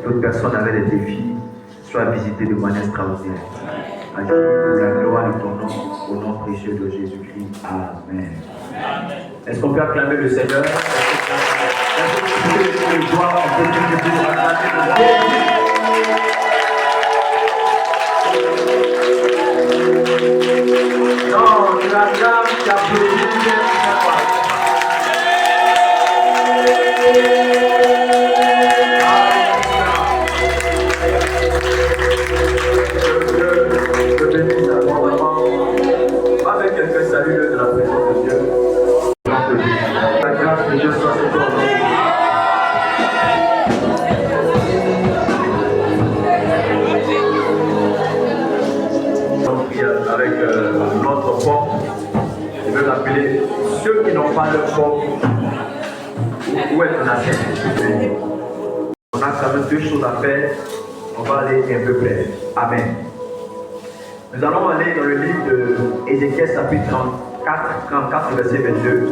D'autres personnes avaient des défis, soient visitées de manière extraordinaire. Agis pour la gloire de ton nom, au nom précieux de Jésus-Christ. Amen. Est-ce qu'on peut acclamer le Seigneur? Est-ce que vous pouvez le voir en petit peu pour acclamer le Seigneur? Non, il a l'âme qui applaudit. Avec quelqu'un, salue-le de la présence de Dieu. La grâce de Dieu soit sur toi. On prie avec notre forme. Je veux l'appeler ceux qui n'ont pas leur forme. Où est ton affaire? On a quand même deux choses à faire. On va aller un peu près. Amen. Nous allons aller dans le livre de Ézéchiel chapitre 34, verset 22.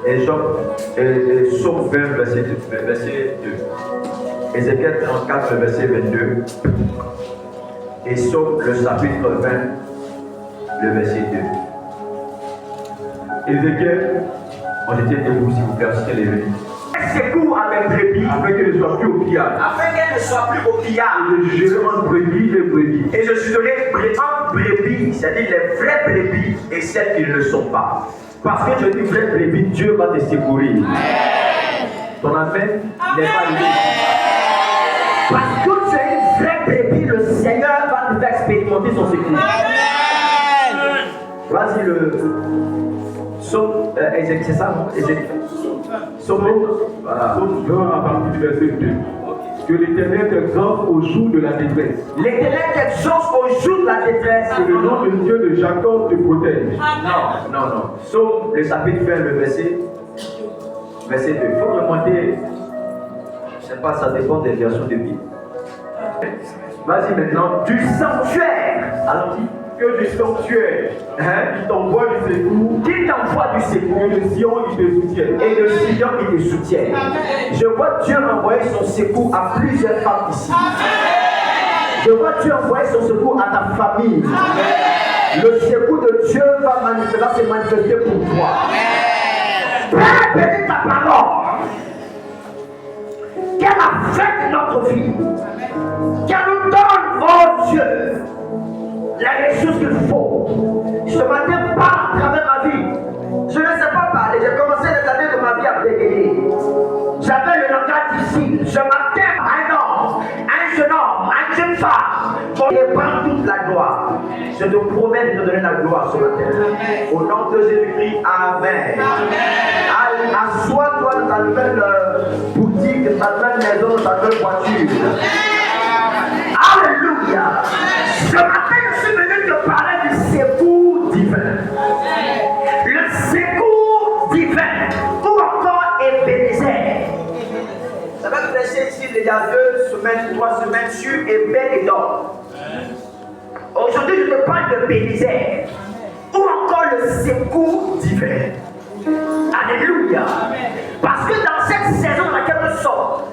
Et Somme 20, verset 2. Ézéchiel 34, verset 22. Et Somme, le chapitre 20, le verset 2. Ézéchiel, on était debout, s'il vous plaît, s'il est levé. Secours à mes brebis, afin qu'elles ne soient plus au pillage. Afin qu'elles ne soient plus au pillage. Et je jugerai entre brebis et brebis. Et je jugerai entre brebis, c'est-à-dire les vraies brebis et celles qui ne le sont pas. Parce que je dis vraies brebis, Dieu va te secourir. Ton amen n'est pas lié. Parce que tu es une vraie brebis, le Seigneur va te faire expérimenter son secours. Vas-y, le. C'est ça, non? Somme 20 à partir du verset 2. Que l'Éternel t'exauce au jour de la détresse. L'Éternel t'exauce au jour de la détresse. Que le nom de Dieu de Jacob te protège. Non. Somme, le chapitre 20, le verset 2. Il faut remonter. Je ne sais pas, ça dépend des versions de Bible. Vas-y maintenant. Du sanctuaire. Allons-y. Que du sanctuaire, il t'envoie du secours, qu'il t'envoie du secours, et de Sion il te soutienne, et de Sion il te soutienne. Je vois Dieu envoyer son secours à plusieurs femmes ici. Je vois Dieu envoyer son secours à ta famille. Le secours de Dieu va se manifester pour toi. Père, bénis ta parole. Qu'elle affecte notre vie. Qu'elle nous donne, oh Dieu, les ressources qu'il faut. Ce matin, pas à travers ma vie. Je ne sais pas parler. J'ai commencé les années de ma vie à bégayer. J'avais le langage difficile. Je m'attends à un homme, un jeune homme, à une jeune femme. Pour lui prendre toute la gloire. Je te promets de te donner la gloire ce matin. Au nom de Jésus-Christ, Amen. Assois-toi dans ta nouvelle boutique, dans ta nouvelle maison, dans ta nouvelle voiture. Alléluia. Ce matin, je suis venu te parler du secours divin. Le secours divin. Ou encore Ebenezer. Ça va te prêcher ici il y a 2 semaines, 3 semaines sur Ebed-Edom. Aujourd'hui, je te parle de Ebenezer. Ou encore le secours divin. Alléluia. Parce que dans cette saison dans laquelle nous sommes,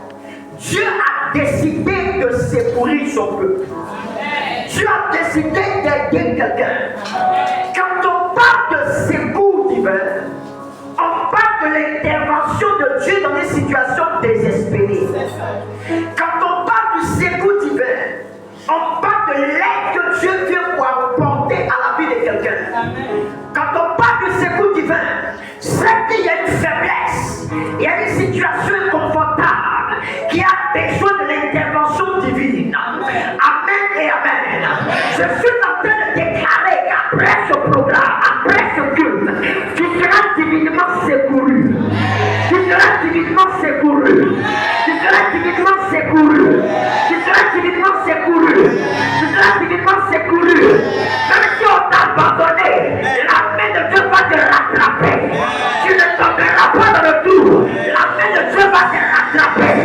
Dieu a décidé de secourir son peuple. Dieu a décidé d'aider quelqu'un. Quand on parle de secours divin, on parle de l'intervention de Dieu dans des situations désespérées. Quand on parle du secours divin, on parle de l'aide que Dieu vient pour apporter à la vie de quelqu'un. Quand on parle du secours divin, c'est qu'il y a une faiblesse, il y a une situation inconfortable qui a besoin de l'intervention divine. Amen et amen. Je suis en train de déclarer qu'après ce programme, après ce culte, tu seras divinement secouru. Tu seras divinement secouru. Tu seras divinement secouru. Tu seras divinement secouru. Tu seras divinement secouru. Même si on t'a abandonné, la main de Dieu va te rattraper. Tu ne tomberas pas dans le tour. La main de Dieu va te rattraper.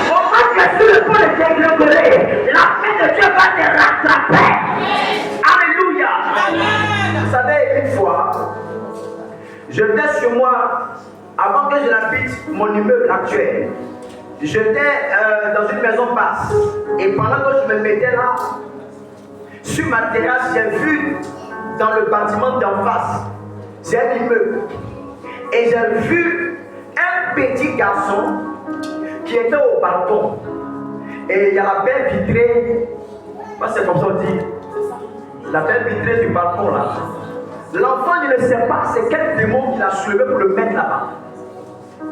Au moment que tu ne peux le dégringoler, la main de Dieu va te rattraper. Alléluia. Vous savez, une fois, J'étais sur moi, avant que je n'habite mon immeuble actuel, j'étais dans une maison basse. Et pendant que je me mettais là, sur ma terrasse, j'ai vu dans le bâtiment d'en face, c'est un immeuble. Et j'ai vu un petit garçon qui était au balcon. Et il y a la belle vitrée, c'est comme ça on dit, la belle vitrée du balcon là. L'enfant ne sait pas c'est quel démon qu'il a soulevé pour le mettre là-bas.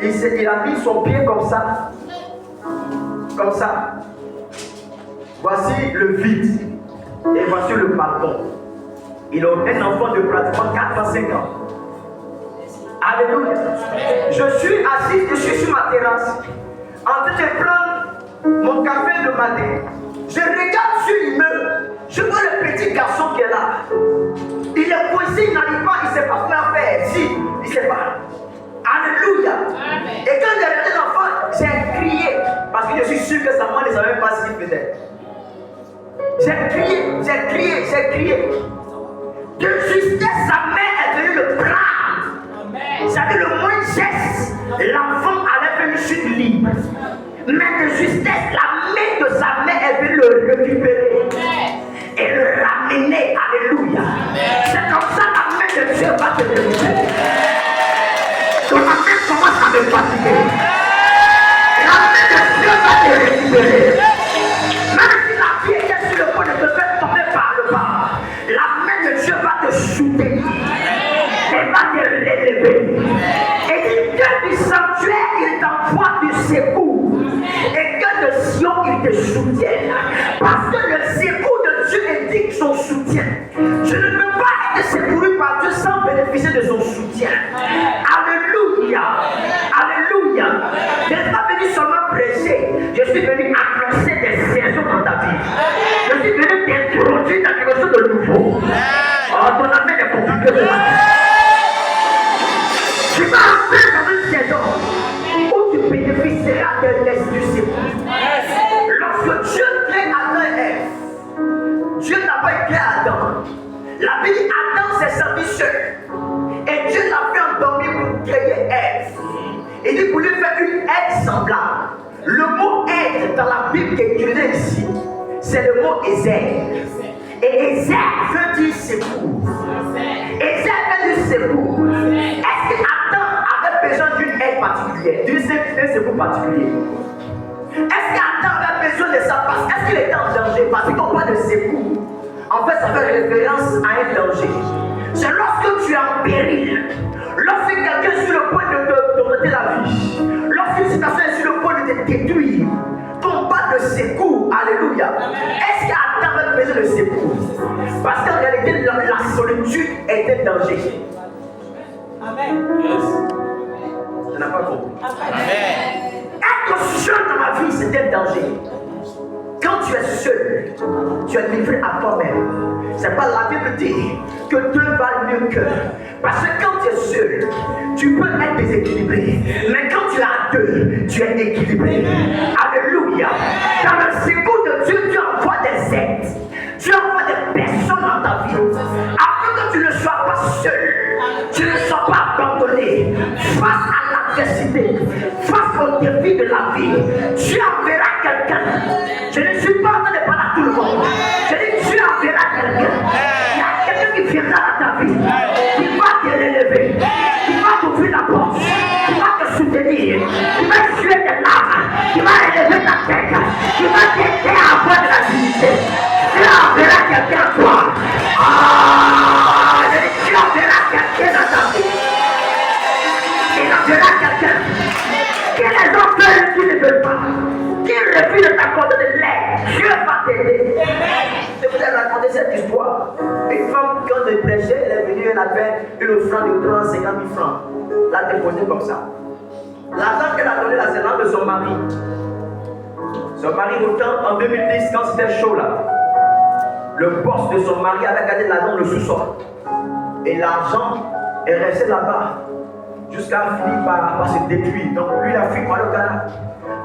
Il a mis son pied comme ça. Comme ça. Voici le vide. Et voici le balcon. Il a un enfant de pratiquement 4 à 5 ans. Alléluia. Je suis assis, je suis sur ma terrasse, en train de prendre mon café le matin. Je regarde sur l'immeuble. Je vois le petit garçon qui est là. Il est coincé, il n'arrive pas, il ne sait pas quoi faire. Si, il ne sait pas. Alléluia. Amen. Et quand j'ai regardé l'enfant, j'ai crié. Parce que je suis sûr que sa maman ne savait pas ce qu'il faisait. J'ai crié. De justesse, sa mère est venue le prendre. C'est-à-dire le moins geste, l'enfant allait faire une chute libre. Mais de justesse, la main de sa mère est venue le récupérer. Et le ramener. Alléluia. C'est comme ça la main de Dieu va te récupérer. Ton main commence à me fatiguer. La main de Dieu va te récupérer. Même si la vie était sur le point de te faire tomber par le bas, la main de Dieu va te shooter. Et va te relever. Et dit que du sanctuaire, il t'envoie du secours. Et que de Sion, il te soutienne. Parce que le secours de Dieu indique son soutien. Je ne peux pas être secouru par Dieu sans bénéficier de son soutien. Alléluia. Alléluia. Je ne suis pas venu seulement prêcher. Je suis venu annoncer des saisons dans ta vie. Je suis venu t'introduire dans quelque chose de nouveau. Oh, ton amène est compliqué de la vie. Tu vas entrer dans une saison où tu bénéficieras de l'esprit du secours. Lorsque Dieu crée Adam et Ève, Dieu n'a pas créé Adam. La Bible dit Adam s'est servi seul. Et Dieu l'a fait endormir pour créer Ève. Il dit pour lui faire une aide semblable. Le mot aide dans la Bible qui est utilisé ici, c'est le mot Ézère. Et Ézère veut dire secours. Ézère veut dire secours. Est-ce que Adam avait besoin d'une aide particulière, d'un secours particulier? Est-ce qu'Adam avait besoin de sa passe? Est-ce qu'il était en danger? Parce qu'on parle de secours. En fait, ça fait référence à un danger. C'est lorsque tu es en péril, lorsque quelqu'un est sur le point de te donner la vie, lorsqu'une situation est sur le point de te détruire, qu'on parle de secours. Alléluia. Est-ce qu'Adam avait besoin de secours? Parce qu'en réalité, la solitude était danger. Amen. Yes. Je n'ai pas compris. Amen. Être seul dans ma vie, c'est un danger. Quand tu es seul, tu es livré à toi-même. C'est pas la Bible dit que deux valent mieux qu'un. Parce que quand tu es seul, tu peux être déséquilibré. Mais quand tu as deux, tu es équilibré. Alléluia. Dans le secours de Dieu, tu envoies des aides. Tu envoies des personnes dans ta vie. Afin que tu ne sois pas seul. Tu ne sois pas abandonné. Face à l'adversité, face au défi de la vie, tu enverras quelqu'un. Je ne suis pas en train de parler à tout le monde. Je dis tu enverras quelqu'un. Il y a quelqu'un qui viendra dans ta vie, qui va te relever, qui va t'ouvrir la porte, qui va te soutenir, qui va tuer tes larmes, qui va relever ta tête, qui va t'aider à avoir de la dignité. Tu enverras quelqu'un à toi. Je dis tu enverras quelqu'un dans ta vie. Il enverra quelqu'un. Que les hommes veulent qui ne veulent pas, qui refusent de t'accorder de l'aide, Dieu va t'aider. Je vous ai raconté cette histoire. Une femme, quand je prêchais, elle est venue, elle a fait une offrande de 350 000 francs. L'a déposée comme ça. L'argent qu'elle a donné, c'est l'argent de son mari. Son mari, autant en 2010, quand c'était chaud là, le boss de son mari avait gardé l'argent dans le sous-sol. Et l'argent est resté là-bas. Jusqu'à finir par se détruire. Donc lui il a fui par le Ghana.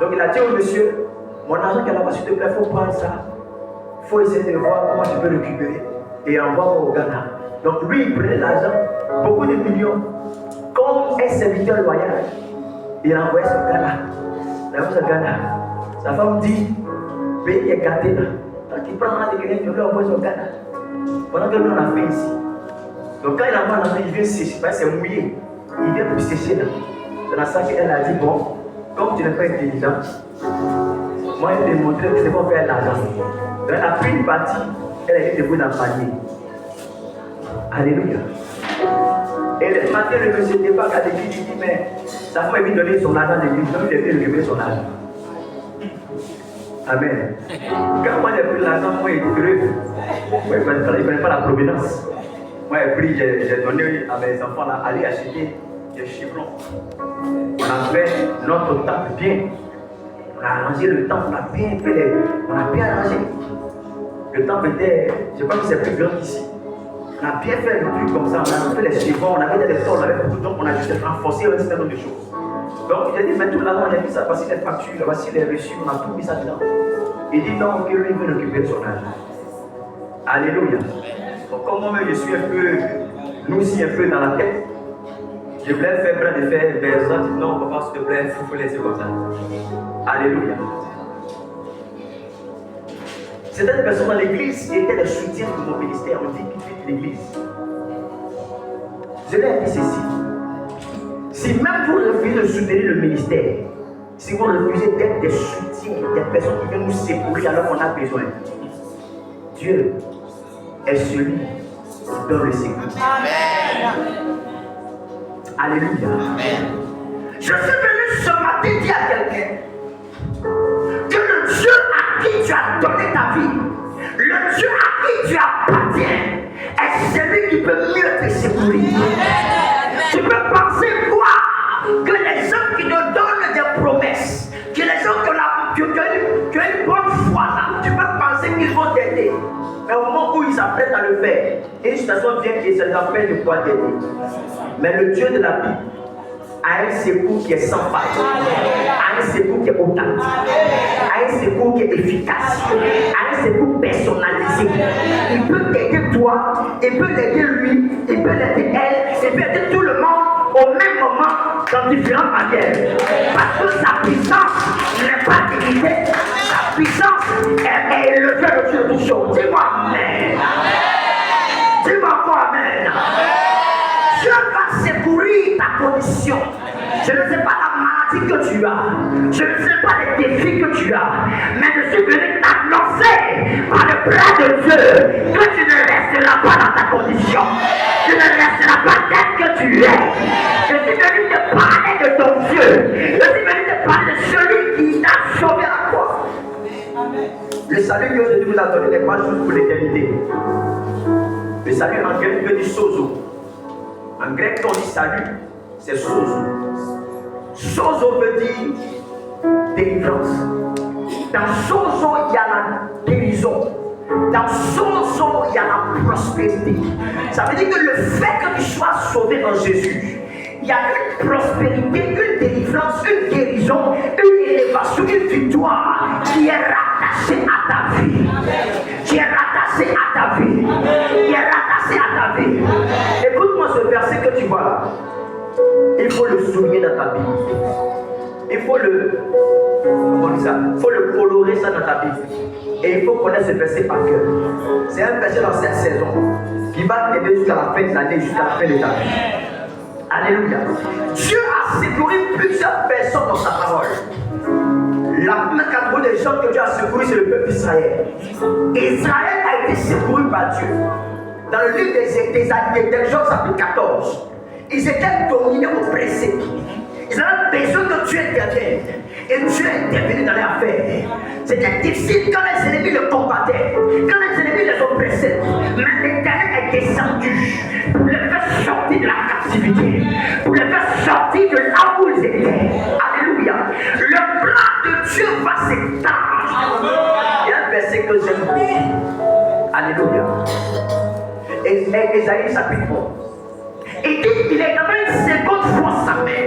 Donc il a dit au monsieur, mon argent qu'elle a pas, s'il te plaît, il faut prendre ça. Il faut essayer de voir comment tu peux récupérer. Et envoie-moi au Ghana. Donc lui il prenait l'argent beaucoup de millions. Comme un serviteur loyal, il a envoyé son Ghana. Il a envoyé son Ghana. Sa femme dit, le pays est gâté là. Donc il prend un de quelqu'un qui lui envoie son Ghana. Pendant que nous on a fait ici. Donc quand il envoie l'enfant, il vient sécher, parce que c'est mouillé. Il vient pour sécher là. C'est dans ça qu'elle a dit, bon, comme tu n'es pas intelligent, moi je vais te montrer que c'est pour faire l'argent. Donc elle a pris une partie, elle a été debout dans le panier. Alléluia. Et le matin, le monsieur n'était pas à l'église, il dit, mais sa femme est venue donner son argent à l'église, donc il est venu récupérer son argent. Amen. Quand moi j'ai pris l'argent, moi il est heureux. Moi, il ne connaît pas la provenance. Moi j'ai donné à mes enfants là, aller acheter des chevrons. On a fait notre temple bien. On a arrangé le temple, on a bien fait on a bien arrangé. Le temple était, je crois que c'est plus grand qu'ici. On a bien fait le truc comme ça, on a fait les chevrons, on avait des torts, on avait beaucoup de temps, on a juste renforcé un certain nombre de choses. Donc j'ai dit, mais tout l'argent, on a mis ça, voici les factures, voici les reçus, on a tout mis ça dedans. Il dit non, que lui veut récupérer son argent. Alléluia. Donc comme moi-même je suis un peu, nous aussi un peu dans la tête, je voulais faire bras de fer vers ça, non papa s'il te plaît, il faut laisser comme ça. Alléluia. Certaines personnes dans l'église qui étaient le soutien de mon ministère, on dit qu'ils quittent l'église. Je leur ai dit ceci. Si même vous refusez de soutenir le ministère, si vous refusez d'être des soutiens, des personnes qui viennent nous secourir alors qu'on a besoin, Dieu est celui qui donne le secours. Amen. Alléluia. Amen. Je suis venu ce matin dire à quelqu'un que le Dieu à qui tu as donné ta vie, le Dieu à qui tu appartiens, est celui qui peut mieux te secourir. Tu peux penser quoi? Que les gens qui te donnent des promesses, que les gens qui ont une bonne foi là, tu peux penser qu'ils vont t'aider. Mais au moment où ils s'apprêtent à le faire, une situation vient et ça les empêche de pouvoir t'aider. Mais le Dieu de la Bible a un secours qui est sans faille, a un secours qui est authentique, a un secours qui est efficace, a un secours personnalisé. Il peut t'aider toi, il peut l'aider lui, il peut l'aider elle, il peut aider tout le monde au même moment dans différentes manières. Parce que sa puissance n'est pas limitée, sa puissance est élevée au-dessus de toutes choses. Dis-moi Amen. Dis-moi quoi Amen. Dieu va secourir ta condition. Je ne sais pas la maladie que tu as. Je ne sais pas les défis que tu as. Mais je suis venu t'annoncer par le bras de Dieu que tu ne resteras pas dans ta condition. Tu ne resteras pas tel que tu es. Je suis venu te parler de ton Dieu. Je suis venu te parler de celui qui t'a sauvé à la croix. Le salut que Jésus vous a donné n'est pas juste pour l'éternité. Le salut en grec veut dire sozo. En grec, quand on dit salut, c'est sozo. Sozo veut dire délivrance. Dans sozo, il y a la guérison. Dans sozo, il y a la prospérité. Ça veut dire que le fait que tu sois sauvé en Jésus, il y a une prospérité, une délivrance, une guérison, une élévation, une victoire qui est rattachée à ta vie. Qui est rattachée à ta vie. Qui est rattachée à ta vie. Écoute-moi ce verset que tu vois là. Il faut le souligner dans ta Bible. Il faut le colorer ça dans ta Bible. Et il faut connaître ce verset par cœur. C'est un verset dans cette saison qui va t'aider jusqu'à la fin de l'année, jusqu'à la fin de ta vie. Alléluia. Dieu a secouru plusieurs personnes dans sa parole. La première catégorie des gens que Dieu a secouru, c'est le peuple d'Israël. Israël a été secouru par Dieu. Dans le livre des Exode, chapitre 14, ils étaient dominés, oppressés. Ils avaient besoin que Dieu intervienne. Et Dieu est intervenu dans leurs affaires. C'était difficile quand les ennemis le combattaient, quand les ennemis les oppressaient. Mais l'Éternel est descendu pour les faire sortir de la captivité, pour les faire sortir de là où ils étaient. Alléluia. Le plan de Dieu va s'étendre. Il y a un verset que j'aime beaucoup. Alléluia. Ésaïe chapitre 1. Il dit qu'il est dans une seconde fois sa main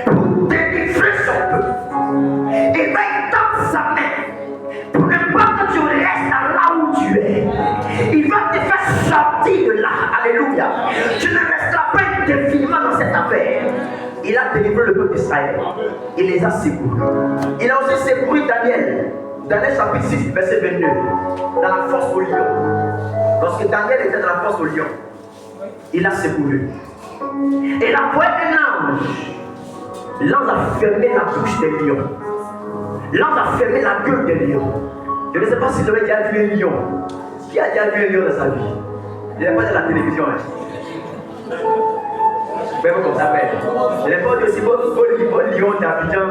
pour délivrer son peuple. Il va étendre sa main pour ne pas que tu restes là où tu es. Il va te faire sortir de là. Alléluia. Tu ne dans cette affaire, il a délivré le peuple d'Israël. Il les a secourus. Il a aussi secouru Daniel. Daniel chapitre 6, verset 22. Dans la force au lion. Lorsque Daniel était dans la force au lion, il a secouru. Et la voix d'un ange. L'ange a fermé la bouche des lions. L'ange a fermé la gueule des lions. Je ne sais pas si vous avez déjà vu un lion. Qui a déjà vu un lion dans sa vie? Il n'est pas dans la télévision. Mais comment ça s'appelle? Je n'ai pas dit aussi vos lions d'Abidjan.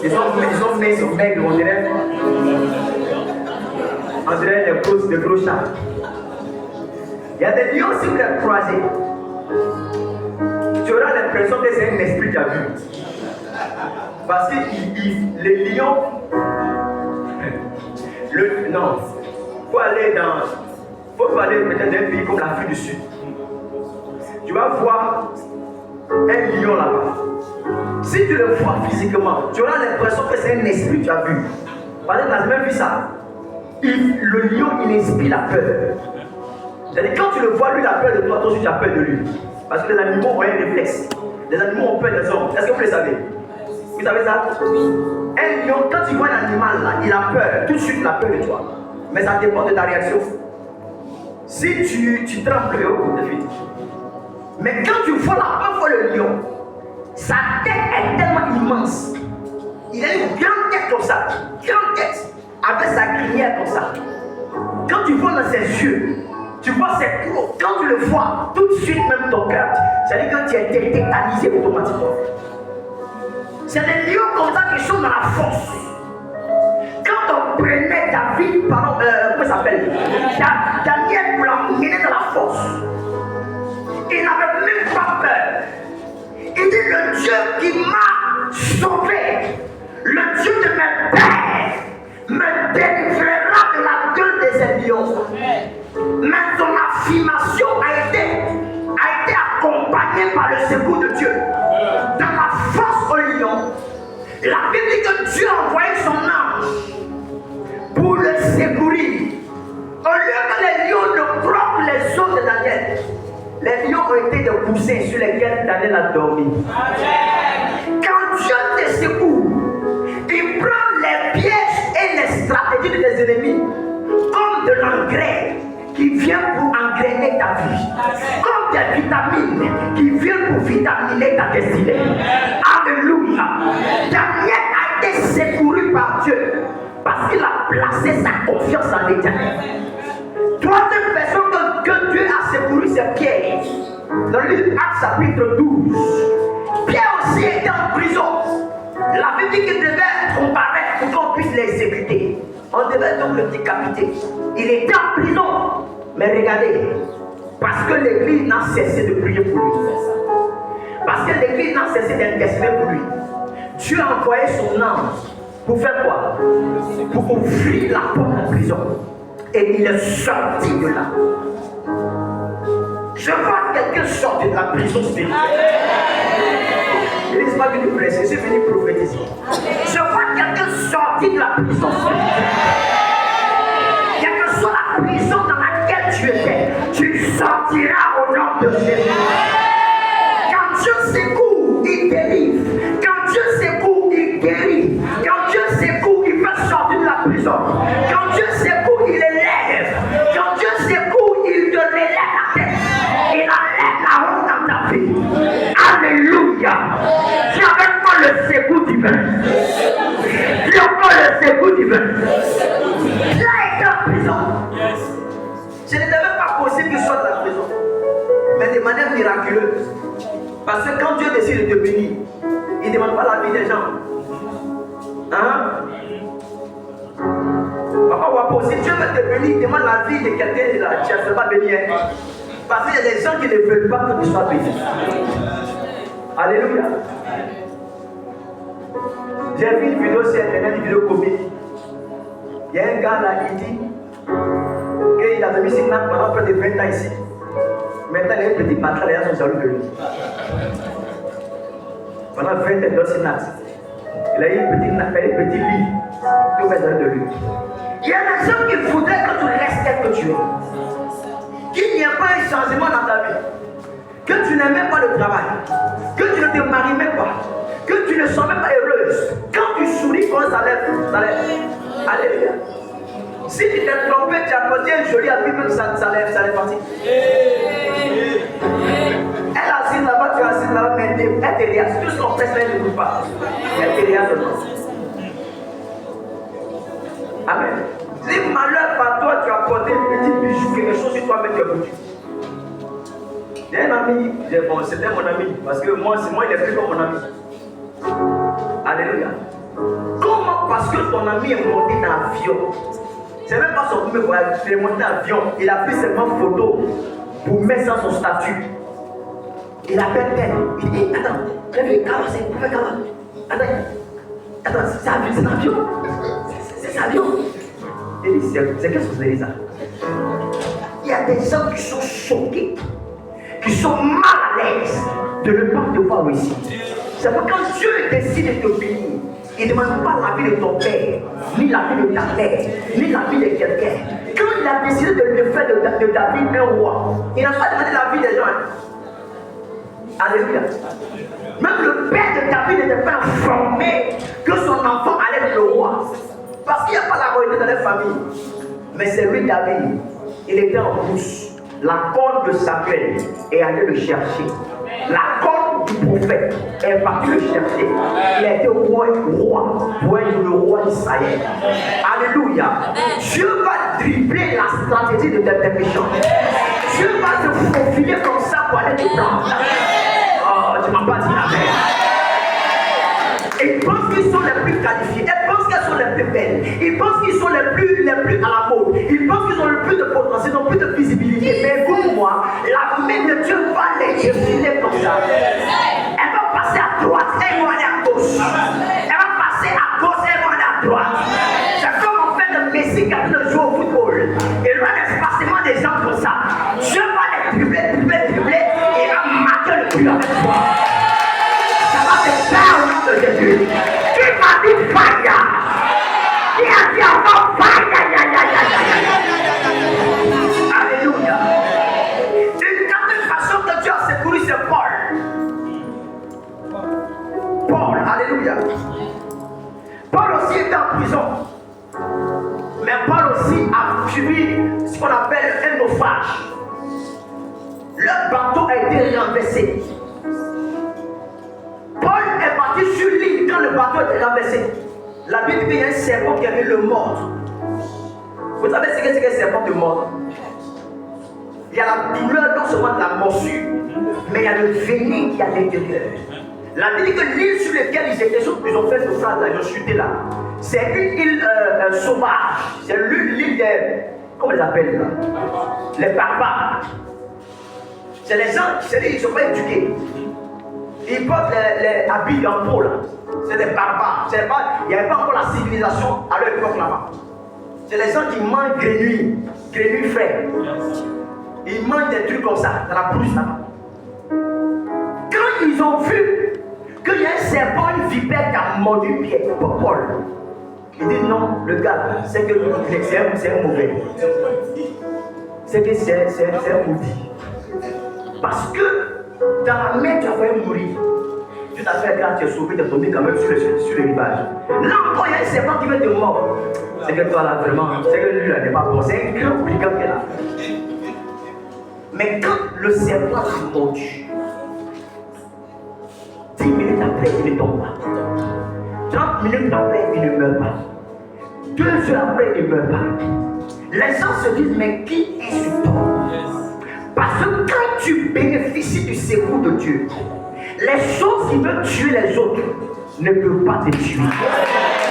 Ils sont maigres, on dirait des gros chats. Il y a des lions, si vous les croisez, tu auras l'impression que c'est un esprit qui a vu. Parce que les lions, non, faut aller peut-être dans un pays comme l'Afrique du Sud. Tu vas voir un lion là-bas. Si tu le vois physiquement, tu auras l'impression que c'est un esprit que tu as vu. Parce que tu n'as jamais vu ça. Le lion, il inspire la peur. C'est-à-dire quand tu le vois, lui, il a peur de toi, toi aussi tu as peur de lui. Parce que les animaux ont un réflexe. Les animaux ont peur des hommes. Est-ce que vous le savez? Vous savez ça? Un lion, quand tu vois un animal là, il a peur. Tout de suite, il a peur de toi. Mais ça dépend de ta réaction. Si tu trembles, c'est fini. Mais quand tu vois la première fois le lion, sa tête est tellement immense. Il a une grande tête comme ça. Grande tête. Avec sa crinière comme ça. Quand tu vois dans ses yeux, tu vois ses crocs. Quand tu le vois, tout de suite même ton cœur, c'est-à-dire que tu es tétanisé automatiquement. C'est des lions comme ça qui sont dans la force. Quand on prenait David, comment ça s'appelle? Daniel pour l'emmener dans la force. Il n'avait même pas peur. Il dit le Dieu qui m'a sauvé, le Dieu de mes pères, me délivrera de la gueule des lions. Mais son affirmation a été accompagnée par le secours de Dieu. Dans la force au lion, la Bible dit que Dieu a envoyé son ange pour le secourir. Au lieu que les lions ne croquent les os de Daniel, les lions ont été des coussins sur lesquels Daniel a dormi. Quand Dieu te secoue, il prend les pièges et les stratégies de tes ennemis comme de l'engrais qui vient pour engrainer ta vie, comme des vitamines qui viennent pour vitaminer ta destinée. Alléluia. Daniel a été secouru par Dieu parce qu'il a placé sa confiance en l'Éternel. Troisième personne que Dieu a secouru, c'est Pierre. Dans le livre Actes chapitre 12. Pierre aussi était en prison. La Bible dit qu'il devait comparaître pour qu'on puisse l'exécuter. On devait donc le décapiter. Il était en prison. Mais regardez, parce que l'église n'a cessé de prier pour lui. Parce que l'église n'a cessé d'intercéder pour lui. Dieu a envoyé son ange pour faire quoi? Pour ouvrir la porte de la prison. Et il est sorti de là. Je vois quelqu'un sortir de la prison spirituelle. Il n'est pas venu prêcher, je suis venu prophétiser. Je vois quelqu'un sortir de la prison spirituelle. Quelle que soit la prison dans laquelle tu étais, tu sortiras au nom de Jésus. Quand Dieu secoue, il délivre. Quand Dieu secoue, il guérit. Quand Dieu secoue, il fait sortir de la prison. Quand Dieu secoue, il élève. Quand Dieu secoue, il te relève la tête. Il enlève la honte dans ta vie. Alléluia. Tu as même pas le secours divin. Tu as pas le secours divin. Tu as été en prison. Ce n'était même pas possible qu'il soit de la prison. Mais de manière miraculeuse. Parce que quand Dieu décide de te bénir, il ne demande pas la vie des gens. Hein? Papa Wapo, si Dieu veut te bénir, il demande la vie de quelqu'un, tu ne seras pas béni. Parce qu'il y a des gens qui ne veulent pas que tu sois béni. Alléluia. J'ai vu une vidéo sur Internet, une vidéo comique. Il y a un gars là qui dit qu'il a mis ses nattes pendant près de 20 ans ici. Maintenant, il y a un petit matelas, les gens sont jaloux de lui. Pendant 20 ans, il a ses nattes. Il a eu un petit lit. Tout va jaloux de lui. Il y a des gens qui voudraient que tu restes tel que tu es. Qu'il n'y ait pas un changement dans ta vie. que tu n'aimes même pas le travail, que tu ne te maries même pas, que tu ne sens même pas heureuse, quand tu souris, quand ça lève. Alléluia. Si tu t'es trompé, tu as posé un joli habit, même ça lève parti. Elle assise là-bas, tu es assise là-bas, mais elle te regarde. Tout ce qu'on fait, elle ne bouge pas. Elle te regarde seulement. Amen. Si malheur par toi, tu as porté un petit bijou, quelque chose sur toi-même, tu as bouge. J'ai un ami, bon, c'était mon ami, parce que moi, il est plus comme mon ami. Alléluia. Comment? Parce que ton ami est monté dans l'avion. C'est même pas son premier voyage, il est monté dans l'avion. Il a pris seulement photo pour mettre ça sur son statut. Il appelle elle. Il dit, attends, j'ai vu, attends, c'est un avion. C'est un avion. Il dit, c'est qu'est-ce que vous avez dit ça? Il y a des gens qui sont choqués, qui sont mal à l'aise de ne pas te voir ici. C'est pourquoi quand Dieu décide de te bénir, il ne demande pas la vie de ton père, ni la vie de ta mère, ni la vie de quelqu'un. Quand il a décidé de faire de David un roi, il n'a pas demandé la vie des gens. Alléluia. Même le père de David n'était pas informé que son enfant allait être le roi. Parce qu'il n'y a pas la royauté dans les familles. Mais c'est lui, David. Il était en brousse. La corde de Samuel est allée le chercher. La corde du prophète est partie le chercher. Il a été roi pour être le roi d'Israël. Alléluia. Dieu va dribbler la stratégie de tes méchants. Dieu va te profiler comme ça pour aller te prendre. Oh, tu ne m'as pas dit amen. Ils pensent qu'ils sont les plus qualifiés. Ils pensent qu'elles sont les plus belles. Ils pensent qu'ils sont les plus à la mode. Ils pensent qu'ils ont le plus de potentiel, ils ont plus de visibilité. Mais écoute-moi, la main de Dieu va les défiler comme ça. Elle va passer à droite, elle va aller à gauche. Elle va passer à gauche, elle va aller à droite. C'est comme en fait le Messi qui a fait le jeu au football. Il va l'espacement des gens comme ça. Dieu va les dribbler. Et va marquer le but avec toi. Ça va te faire au nom de Jésus. Qui m'a dit fire? Qui a dit encore fire? Alléluia. Une quatrième façon que Dieu a secouru, c'est Paul. Paul, alléluia. Paul aussi était en prison. Mais Paul aussi a subi ce qu'on appelle un naufrage. Le bateau a été renversé. Paul est parti sur l'île quand le bateau était renversé. La Bible dit qu'il y a un serpent qui avait le mordre. Vous savez ce que c'est qu'un serpent de mordre? Il y a la douleur non seulement de la morsure, mais il y a le venin qui est à l'intérieur. La Bible dit que l'île sur laquelle ils ont fait ce phrase là, ils ont chuté là, c'est une île sauvage. C'est l'île des. Comment ils appellent là? Les barbares. C'est les gens, ils ne sont pas éduqués. Ils portent les habits en peau là. C'est des barbares. Il n'y avait pas encore la civilisation à leur époque là-bas. C'est les gens qui mangent grenouilles frais. Ils mangent des trucs comme ça, dans la brousse là-bas. Quand ils ont vu qu'il y a un serpent, une vipère qui a mordu Pierre, Paul, ils disent non, le gars, c'est que c'est un mauvais. C'est que c'est un maudit. Parce que dans la mer, tu as failli mourir. Tu t'as fait quand tu es sauvé, tu es tombé quand même sur le rivage. Là encore, il y a un serpent qui veut te mordre. C'est que toi là, vraiment, c'est que lui là n'est pas bon. C'est un grand brigand qui est là. Mais quand le serpent a mordu, 10 minutes après, il ne tombe pas. 30 minutes après, il ne meurt pas. 2 heures après, il ne meurt pas. Les gens se disent, mais qui est ce toi? Parce que quand tu bénéficies du secours de Dieu, les choses qui veulent tuer les autres ne peuvent pas te tuer.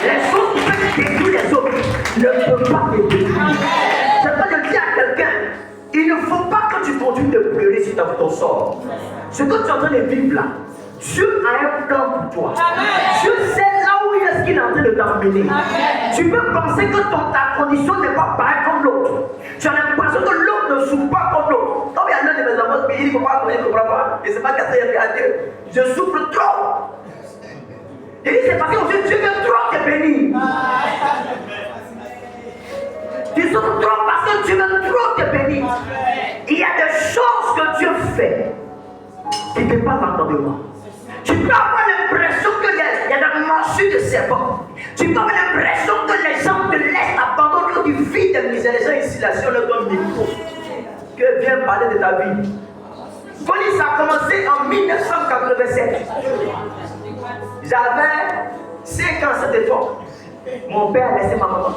Les choses qui veulent détruire les autres ne peuvent pas te détruire. C'est pas de dire à quelqu'un, il ne faut pas que tu continues de pleurer sur ton sort. Ce que tu es en train de vivre là, Dieu a un plan pour toi. Dieu sait là où est-ce qu'il est en train de t'emmener. Tu peux penser que ta condition n'est pas pareille comme l'autre. Tu as l'impression que l'autre ne souffre pas comme l'autre. Comme il y a l'un de mes enfants qui dit, il ne comprend pas. Et c'est pas qu'à Dieu. Je souffre trop. Il dit, c'est parce que Dieu veut trop te bénir. Tu souffres trop parce que Dieu veut trop te bénir. Il y a des choses que Dieu fait qui te parle l'entendement. Tu peux avoir l'impression qu'il y a des morsures de serpent. Tu peux avoir l'impression que les gens te laissent abandonner quand tu vis de misère. Les gens ici, là, si on leur donne micro, que viens parler de ta vie. Police a commencé en 1987. J'avais 5 ans à cette époque. Mon père a laissé ma maman.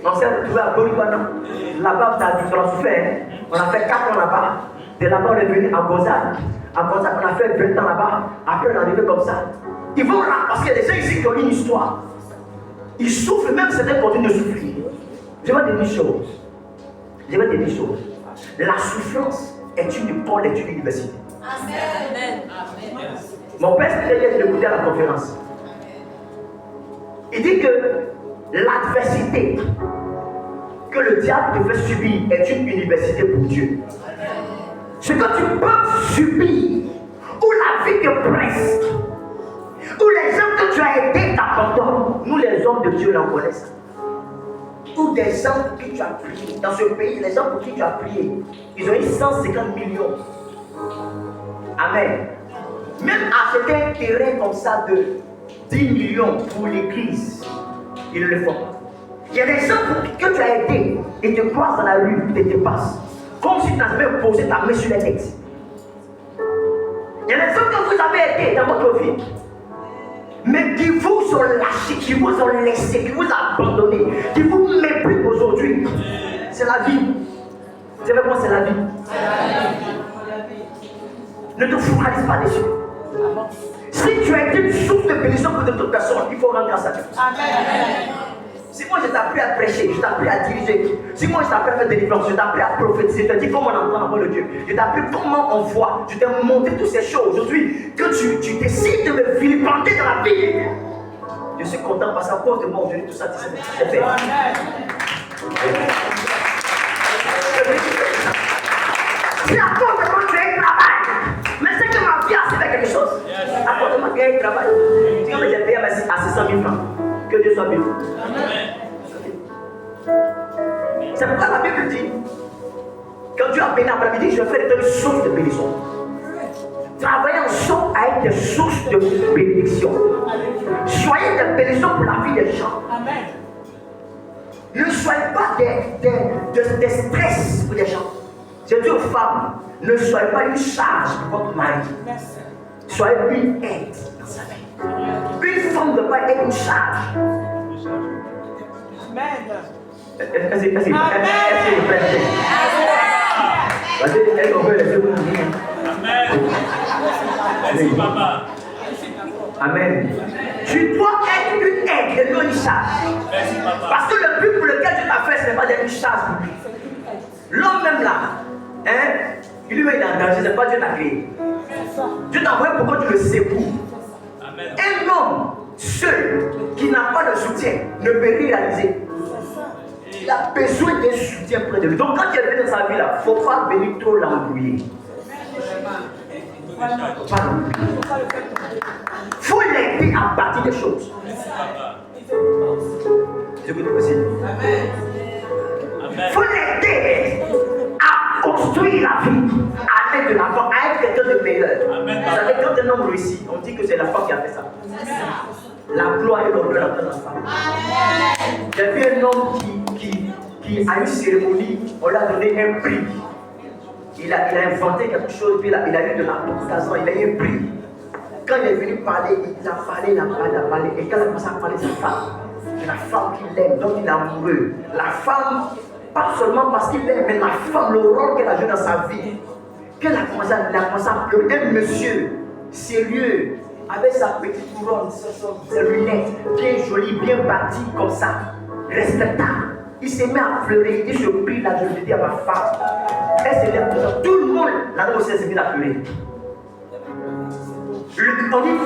On s'est retrouvé à Bolivano. Là-bas, on a souffert. On a fait 4 ans là-bas. De là-bas, on est venu à Gozal. À Gozal, on a fait 20 ans là-bas. Après, on est arrivé comme ça. Ils vont là, parce qu'il y a des gens ici qui ont une histoire. Ils souffrent, même certains continuent de souffrir. Je vais te dire une chose. Je vais te dire une chose. La souffrance est une école, est une université. Amen. Mon père, c'était écouté à la conférence. Il dit que l'adversité que le diable te fait subir est une université pour Dieu. Ce que tu peux subir, où la vie te presse, où les hommes que tu as aidés t'abandonnent, nous les hommes de Dieu l'en connaissons. Ou des gens pour qui tu as prié. Dans ce pays, les gens pour qui tu as prié, ils ont eu 150 millions. Amen. Même acheter un terrain comme ça de 10 millions pour l'église, ils ne le font pas. Il y a des gens que tu as aidés et te croisent dans la rue, et te passent. Comme si tu avais posé ta main sur la tête. Il y a des gens que vous avez aidés dans votre vie, mais qui vous ont lâché, qui vous ont laissé, qui vous ont abandonné, qui vous méprisent aujourd'hui. C'est la vie. Vous savez quoi, c'est la vie. Ne te focalise pas dessus. Si tu as été une source de bénédiction pour d'autres personnes, il faut rendre grâce à Dieu. Si moi je t'ai appris à prêcher, je t'ai appris à diriger, si moi je t'ai appris à faire des délivrance, je t'ai appris à prophétiser, je t'ai dit comment on entend la voix de Dieu, je t'ai appris comment on voit, je t'ai montré toutes ces choses. Aujourd'hui, que tu décides de me vilipender dans la vie, je suis content parce qu'à cause de moi aujourd'hui, tout ça, c'est fait. C'est à cause de moi que tu as un travail. Mais c'est que ma vie a fait quelque chose. À cause de moi que tu as un travail. Tu vois, j'ai payé à 600 000 francs. Que Dieu soit béni. C'est pourquoi la Bible dit, quand Dieu a béni après-midi, je vais faire des sources de bénédiction. Travaillez ensemble à être des sources de bénédiction. Soyez des bénédictions pour la vie des gens. Amen. Ne soyez pas des stress pour les gens. J'ai dit aux femmes, ne soyez pas une charge pour votre mari. Soyez une aide dans sa vie. Une femme ne doit pas être une charge. Amen. Est-ce que vous Amen. Papa. Amen. Tu dois être une aide et non une charge. Parce que le but pour lequel tu t'as fait, ce n'est pas d'être une charge pour lui. L'homme même là, il lui est en danger, ce n'est pas Dieu t'a créé. Dieu t'a envoyé pour que tu le secoues. Un homme seul qui n'a pas de soutien ne peut rien réaliser. Il a besoin d'un soutien près de lui. Donc quand il est venu dans sa vie là, il ne faut pas venir trop l'embrouiller. Il faut l'aider à bâtir des choses. Je vous dis aussi. Il faut l'aider à construire la vie, à aller de l'avant, à être quelqu'un de meilleur. Vous savez, quand un homme réussit, on dit que c'est la femme qui a fait ça. La gloire et l'honneur dans la femme. J'ai vu un homme qui a une cérémonie, on lui a donné un prix. Il a inventé quelque chose, puis il a eu de la d'argent, il a eu un prix. Quand il est venu parler, il a parlé. Et quand il a commencé à parler de sa femme, c'est la femme qu'il aime, donc il est amoureux. La femme, pas seulement parce qu'il l'aime, mais la femme, le rôle qu'elle a joué dans sa vie. Quand il a commencé à pleurer, un monsieur sérieux, avec sa petite couronne, ses lunettes, bien jolies, bien bâties comme ça, respectable. Il s'est mis à pleurer, il dit, ce prix-là, je le dis à ma femme. Elle s'est lève comme ça, tout le monde, là-dedans aussi, s'est mis à pleurer. On dit,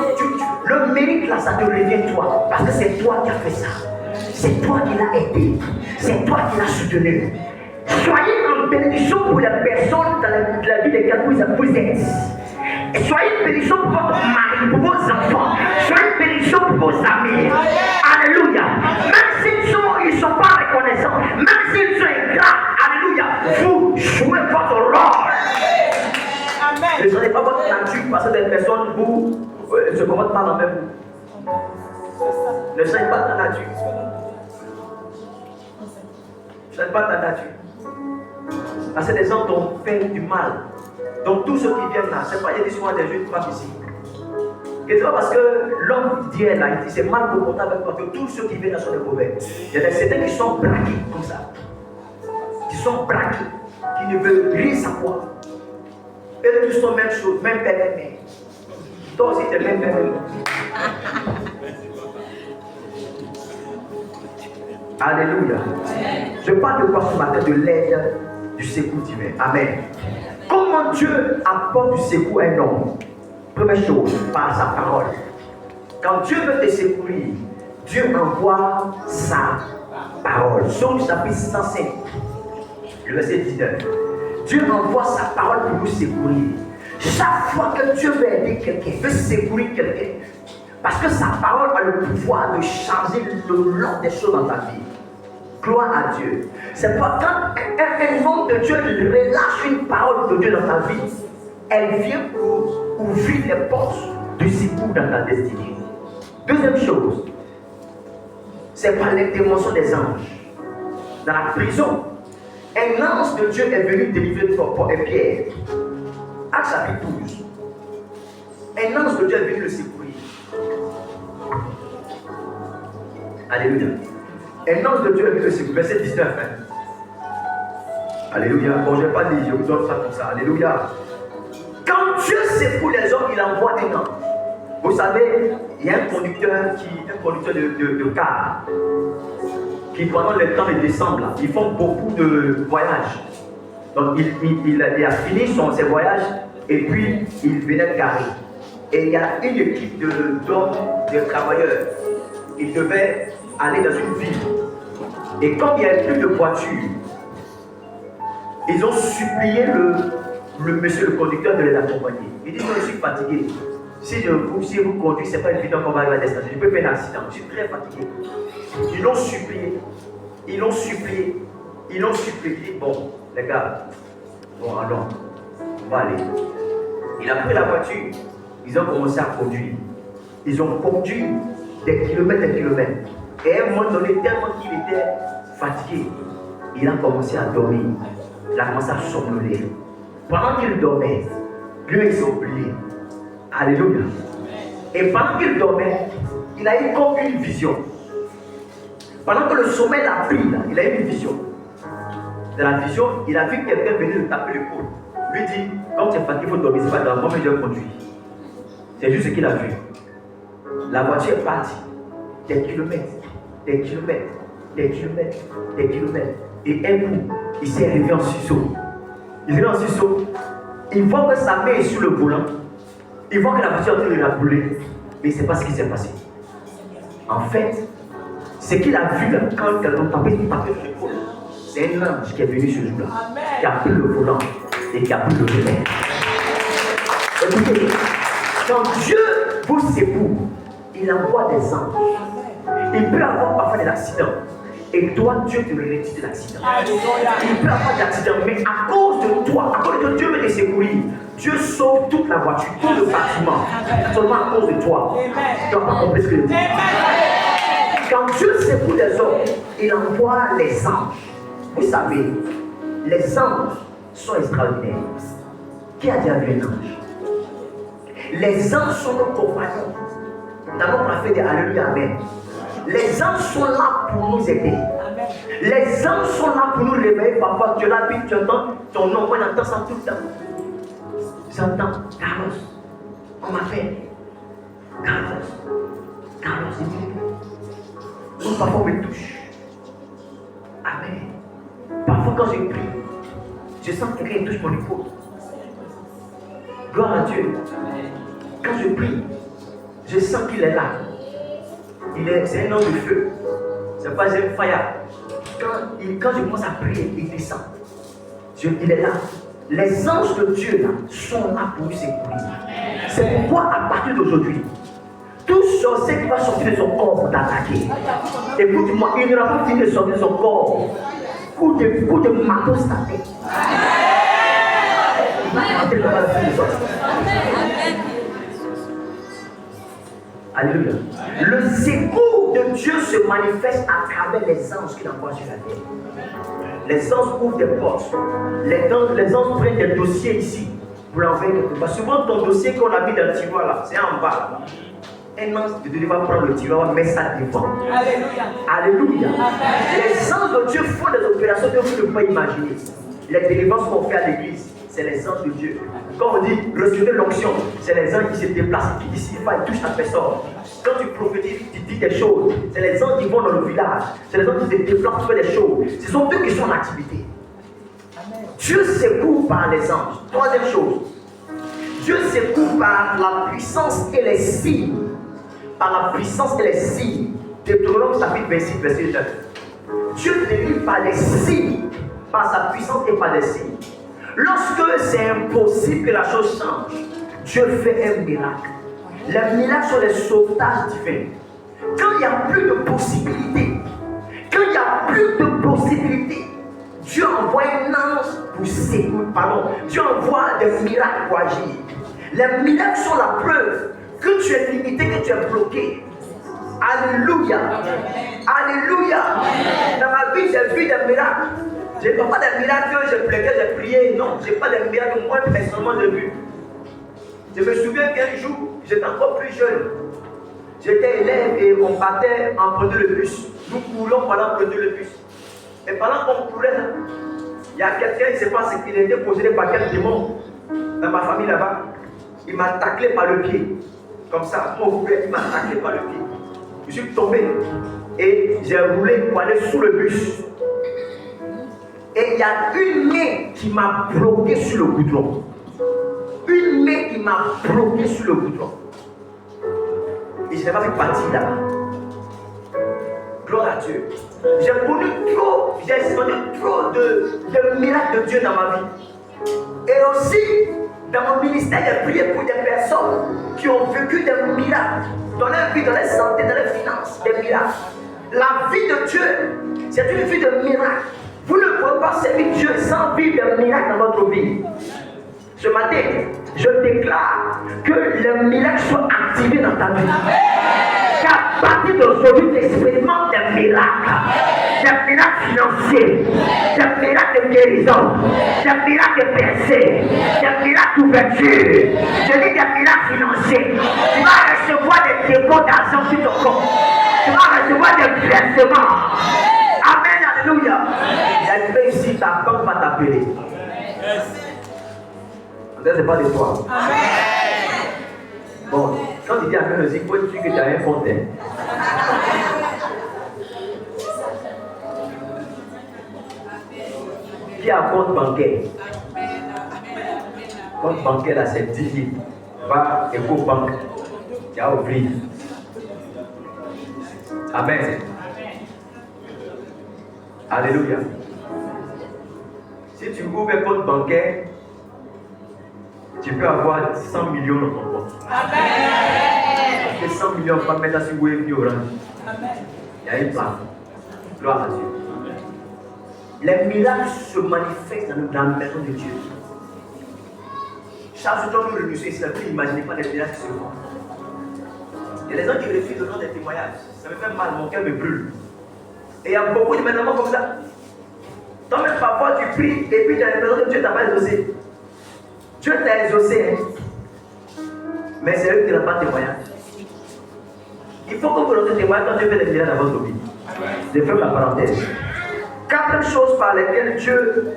le mérite là, ça te revient toi, parce que c'est toi qui as fait ça. C'est toi qui l'as aidé. C'est toi qui l'as soutenu. Soyez en bénédiction pour les personnes dans la vie desquelles vous êtes. Et soyez une bénédiction pour votre mari, pour vos enfants. Soyez une bénédiction pour vos amis. Alléluia. Même s'ils ne sont pas reconnaissants, même s'ils sont ingrats, alléluia, vous jouez votre rôle. Amen. Ne soyez pas votre nature parce que des personnes se comportent mal envers vous. Ne change pas ta nature. Ne change pas ta nature. Parce que les gens t'ont fait du mal. Donc tous ceux qui viennent là, c'est pas il y a souvent des jeunes femmes ici. Et c'est pas parce que l'homme dit là, il dit c'est mal comporté avec toi que tous ceux qui viennent là sont des mauvais. Il y a certains qui sont braqués comme ça. Qui sont braqués, qui ne veulent rien savoir. Et tous sont même chose, même père et mère. Toi aussi t'es même père et mère. Alléluia. Je parle de quoi ce matin? De l'aide du secours divin. Amen. Comment Dieu apporte du secours à un homme? Première chose, par sa parole. Quand Dieu veut te secourir, Dieu envoie sa parole. Psaume chapitre 105, le verset 19. Dieu envoie sa parole pour nous secourir. Chaque fois que Dieu veut aider quelqu'un, veut secourir quelqu'un, parce que sa parole a le pouvoir de changer le lot des choses dans ta vie. Gloire à Dieu. C'est pas quand un homme de Dieu relâche une parole de Dieu dans ta vie, elle vient pour ouvrir les portes du secours dans ta destinée. Deuxième chose, c'est par l'intervention des anges. Dans la prison, un ange de Dieu est venu délivrer Paul et Pierre. Actes chapitre 12. Un ange de Dieu est venu le secourir. Alléluia. Un ange de Dieu est venu le secourir. Verset 19. Alléluia. Bon, je ne vais pas lire, je vous donne ça comme ça. Alléluia. Quand Dieu secoue les hommes, il envoie un ange. Vous savez, il y a un conducteur de car qui, pendant le temps de décembre, là, ils font beaucoup de voyages. Donc, il a fini ses voyages et puis il venait de garer. Et il y a une équipe d'hommes, de travailleurs. Ils devaient aller dans une ville. Et comme il n'y avait plus de voiture, ils ont supplié le monsieur, le conducteur, de les accompagner. Il dit, je suis fatigué. Si vous conduisez, ce n'est pas évident qu'on va arriver à la destination. Je peux faire un accident. Je suis très fatigué. Ils l'ont supplié. Ils l'ont supplié. Ils l'ont supplié. Bon, les gars, bon, allons, on va aller. Il a pris la voiture. Ils ont commencé à conduire. Ils ont conduit des kilomètres et des kilomètres. Et à un moment donné, tellement qu'il était fatigué, il a commencé à dormir. Il a commencé à somnoler. Pendant qu'il dormait, lui il s'est oublié. Alléluia. Et pendant qu'il dormait, il a eu comme une vision. Pendant que le sommeil l'a pris, là, il a eu une vision. Dans la vision, il a vu quelqu'un venir le taper l'épaule. Lui dit, quand tu es fatigué, il faut dormir, c'est pas grave, moi je vais conduire. C'est juste ce qu'il a vu. La voiture est partie. Des kilomètres, des kilomètres, des kilomètres, des kilomètres. Et un coup, il s'est réveillé en sursaut. Il est en sursaut. Il voit que sa main est sur le volant. Il voit que la voiture est en train de la rouler. Mais il ne sait pas ce qui s'est passé. En fait, ce qu'il a vu là, quand quelqu'un tapait sur l'épaule, c'est un ange qui est venu ce jour-là, qui a pris le volant et qui a pris le relais. Écoutez, quand Dieu vous secoue, il envoie des anges. Il peut avoir parfois des accidents. Et toi, Dieu te retire de l'accident. Il peut avoir des accidents, mais à cause de toi, à cause de Dieu veut te secourir, Dieu sauve toute la voiture, tout le bâtiment, seulement à cause de toi. Tu n'as pas compris ce que je dis. Quand Dieu secoue les hommes, il envoie les anges. Vous savez, les anges sont extraordinaires. Qui a déjà vu un ange? Les anges sont nos compagnons. D'abord, on a fait des Alléluia, Amen. Les anges sont là pour nous aider. Amen. Les anges sont là pour nous réveiller. Parfois, tu l'habites, tu entends ton nom. Moi, j'entends ça tout le temps. J'entends Carlos. On m'appelle Carlos. Carlos, c'est tout. Donc, parfois, on me touche. Amen. Parfois, quand je prie, je sens que quelqu'un touche mon épaule. Gloire à Dieu. Quand je prie, je sens qu'il est là. C'est un homme de feu. C'est pas un fire. Quand je commence à prier, il descend. Il est là. Les anges de Dieu là, sont là pour nous secourir. C'est pourquoi à partir d'aujourd'hui, tout sorcier qui va sortir de son corps pour t'attaquer, écoute-moi, il n'aura pas fini de sortir de son corps pour te matos ta tête. Il va rentrer dans la vie de sortir. Alléluia. Le secours de Dieu se manifeste à travers les anges qu'il envoie sur la terre. Les anges ouvrent des portes. Les anges prennent des dossiers ici pour l'envoyer quelque part. Souvent, ton dossier qu'on a mis dans le tiroir là, c'est en bas. Un ange de Dieu va prendre le tiroir, mettre ça devant. Alléluia. Alléluia. Les anges de Dieu font des opérations que vous ne pouvez pas imaginer. Les délivrances qu'on fait à l'église, c'est les anges de Dieu. Quand on dit recevez l'onction, c'est les anges qui se déplacent, qui disent il va, ils touchent ta personne. Quand tu prophétises, tu dis des choses, c'est les anges qui vont dans le village, c'est les anges qui se déplacent, qui font des choses. Ce sont eux qui sont en activité. Amen. Dieu secourt par les anges. Troisième chose, Dieu secourt par la puissance et les signes. Par la puissance et les signes. Deutéronome chapitre 26, verset 9. Dieu délivre par les signes, par sa puissance et par les signes. Lorsque c'est impossible que la chose change, Dieu fait un miracle. Les miracles sont des sauvetages divins. Quand il n'y a plus de possibilités, Dieu envoie un ange pour secouer, Dieu envoie des miracles pour agir. Les miracles sont la preuve que tu es limité, que tu es bloqué. Alléluia. Alléluia. Dans ma vie, j'ai vu des miracles. Je n'ai pas des miracles que j'ai pleuré, j'ai prié. Non, je n'ai pas des miracles que moi personnellement j'ai vu. Je me souviens qu'un jour, j'étais encore plus jeune. J'étais élève et on partait en prenant le bus. Nous courons pendant prendre le bus. Et pendant qu'on courait, il y a quelqu'un, il ne sait pas ce qu'il était possédé par quel démon dans ma famille là-bas. Il m'a taclé par le pied. Comme ça, mon frère, il m'a taclé par le pied. Je suis tombé et j'ai roulé pour aller sous le bus. Et il y a une main qui m'a bloqué sur le goudron. Une main qui m'a bloqué sur le goudron. Et je n'ai pas fait partie là-bas. Gloire à Dieu. J'ai connu trop de miracles de Dieu dans ma vie. Et aussi, dans mon ministère, j'ai prié pour des personnes qui ont vécu des miracles dans leur vie, dans leur santé, dans leurs finances, des miracles. La vie de Dieu, c'est une vie de miracles. Vous ne pouvez pas servir Dieu sans vivre des miracles dans votre vie. Ce matin, je déclare que les miracles soient activés dans ta vie. Qu'à partir d'aujourd'hui, tu expérimentes des miracles financiers, des miracles de guérison, des miracles de percée, des miracles d'ouverture. Je dis des miracles financiers. Tu vas recevoir des dépôts d'argent sur ton compte. Tu vas recevoir des versements. Amen, alléluia. Il y a une paix ici, ta banque va t'appeler. C'est pas de toi. Amen. Bon, quand tu dis Amen aussi, il faut être sûr que tu as un compte. Qui a un compte bancaire? Compte bancaire là, c'est 10 000. Va Ecobank. Tu as oublié. Amen. Alléluia. Si tu ouvres un compte bancaire, tu peux avoir 100 millions dans ton compte. Amen. Parce que 100 millions, on va mettre ça sur Wave Orange. Amen. Il y a une place. Gloire à Dieu. Les miracles se manifestent dans la maison de Dieu. Chaque jour que nous réunissons ici, vous n'imaginez pas les miracles qui se font. Il y a des gens qui refusent de donner des témoignages. Ça me fait mal, mon cœur me brûle. Et il y a beaucoup de médicaments comme ça. Toi-même, parfois, tu pries et puis tu as l'impression que Dieu t'a pas exaucé. Dieu t'a exaucé, hein? Mais c'est eux qui n'ont pas de témoignage. Il faut que vous donnez des témoignages quand Dieu fait des miracles dans votre vie. Je ferme la parenthèse. Quatrième chose par lesquelles Dieu,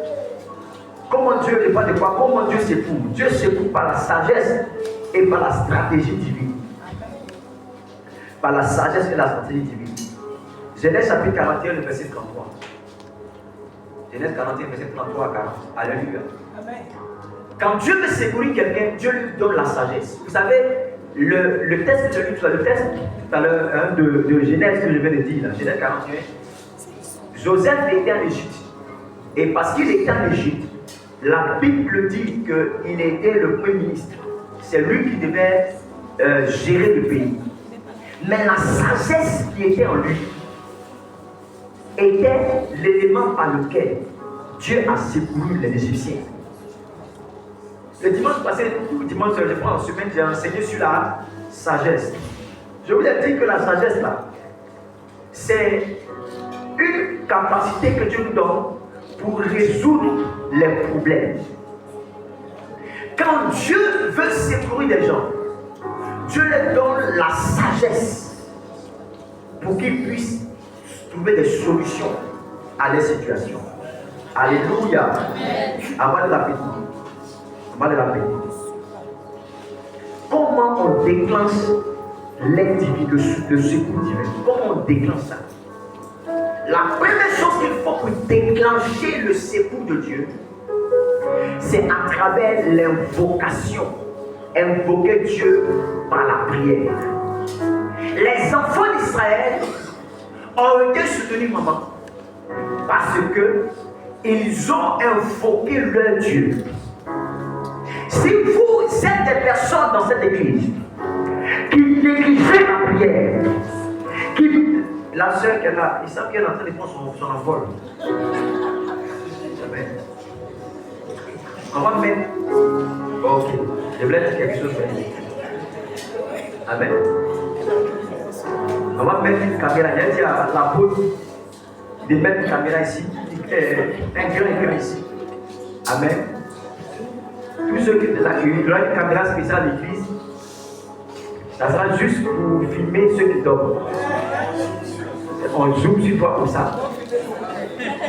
comment Dieu n'est pas de quoi, comment Dieu s'écoule. Dieu s'écoule par la sagesse et par la stratégie divine. Par la sagesse et la stratégie divine. Genèse chapitre 41, le verset 33. Genèse 41, verset 33 à 40. Alléluia. Amen. Quand Dieu veut secourir quelqu'un, Dieu lui donne la sagesse. Vous savez, le texte que j'ai lu, le texte de Genèse que je viens de dire, là, Genèse 41, Joseph était en Égypte. Et parce qu'il était en Égypte, la Bible dit qu'il était le premier ministre. C'est lui qui devait gérer le pays. Mais la sagesse qui était en lui était l'élément par lequel Dieu a secouru les Égyptiens. Le dimanche passé, tout le dimanche, je prends en semaine, j'ai enseigné sur la sagesse. Je vous ai dit que la sagesse là, c'est une capacité que Dieu nous donne pour résoudre les problèmes. Quand Dieu veut secourir des gens, Dieu leur donne la sagesse pour qu'ils puissent trouver des solutions à leurs situations. Alléluia. Avant de la paix. Avant de la paix. Comment on déclenche l'aide divine, le secours divin? Comment on déclenche ça? La première chose qu'il faut pour déclencher le secours de Dieu, c'est à travers l'invocation. Invoquer Dieu par la prière. Les enfants d'Israël ont été soutenus, maman, parce que ils ont invoqué leur Dieu. Si vous êtes des personnes dans cette église qui négligent la prière, la soeur qui est là, il savent qu'elle est en train de prendre son envol. Amen. On va mettre. Ok. Je voulais dire quelque chose. Amen. On va mettre une caméra. J'ai dit à la poule de mettre une caméra ici. Un grand écran ici. Amen. Tous ceux qui étaient là, il y aura une caméra spéciale à l'église. Ça sera juste pour filmer ceux qui dorment. On zoome sur toi comme ça.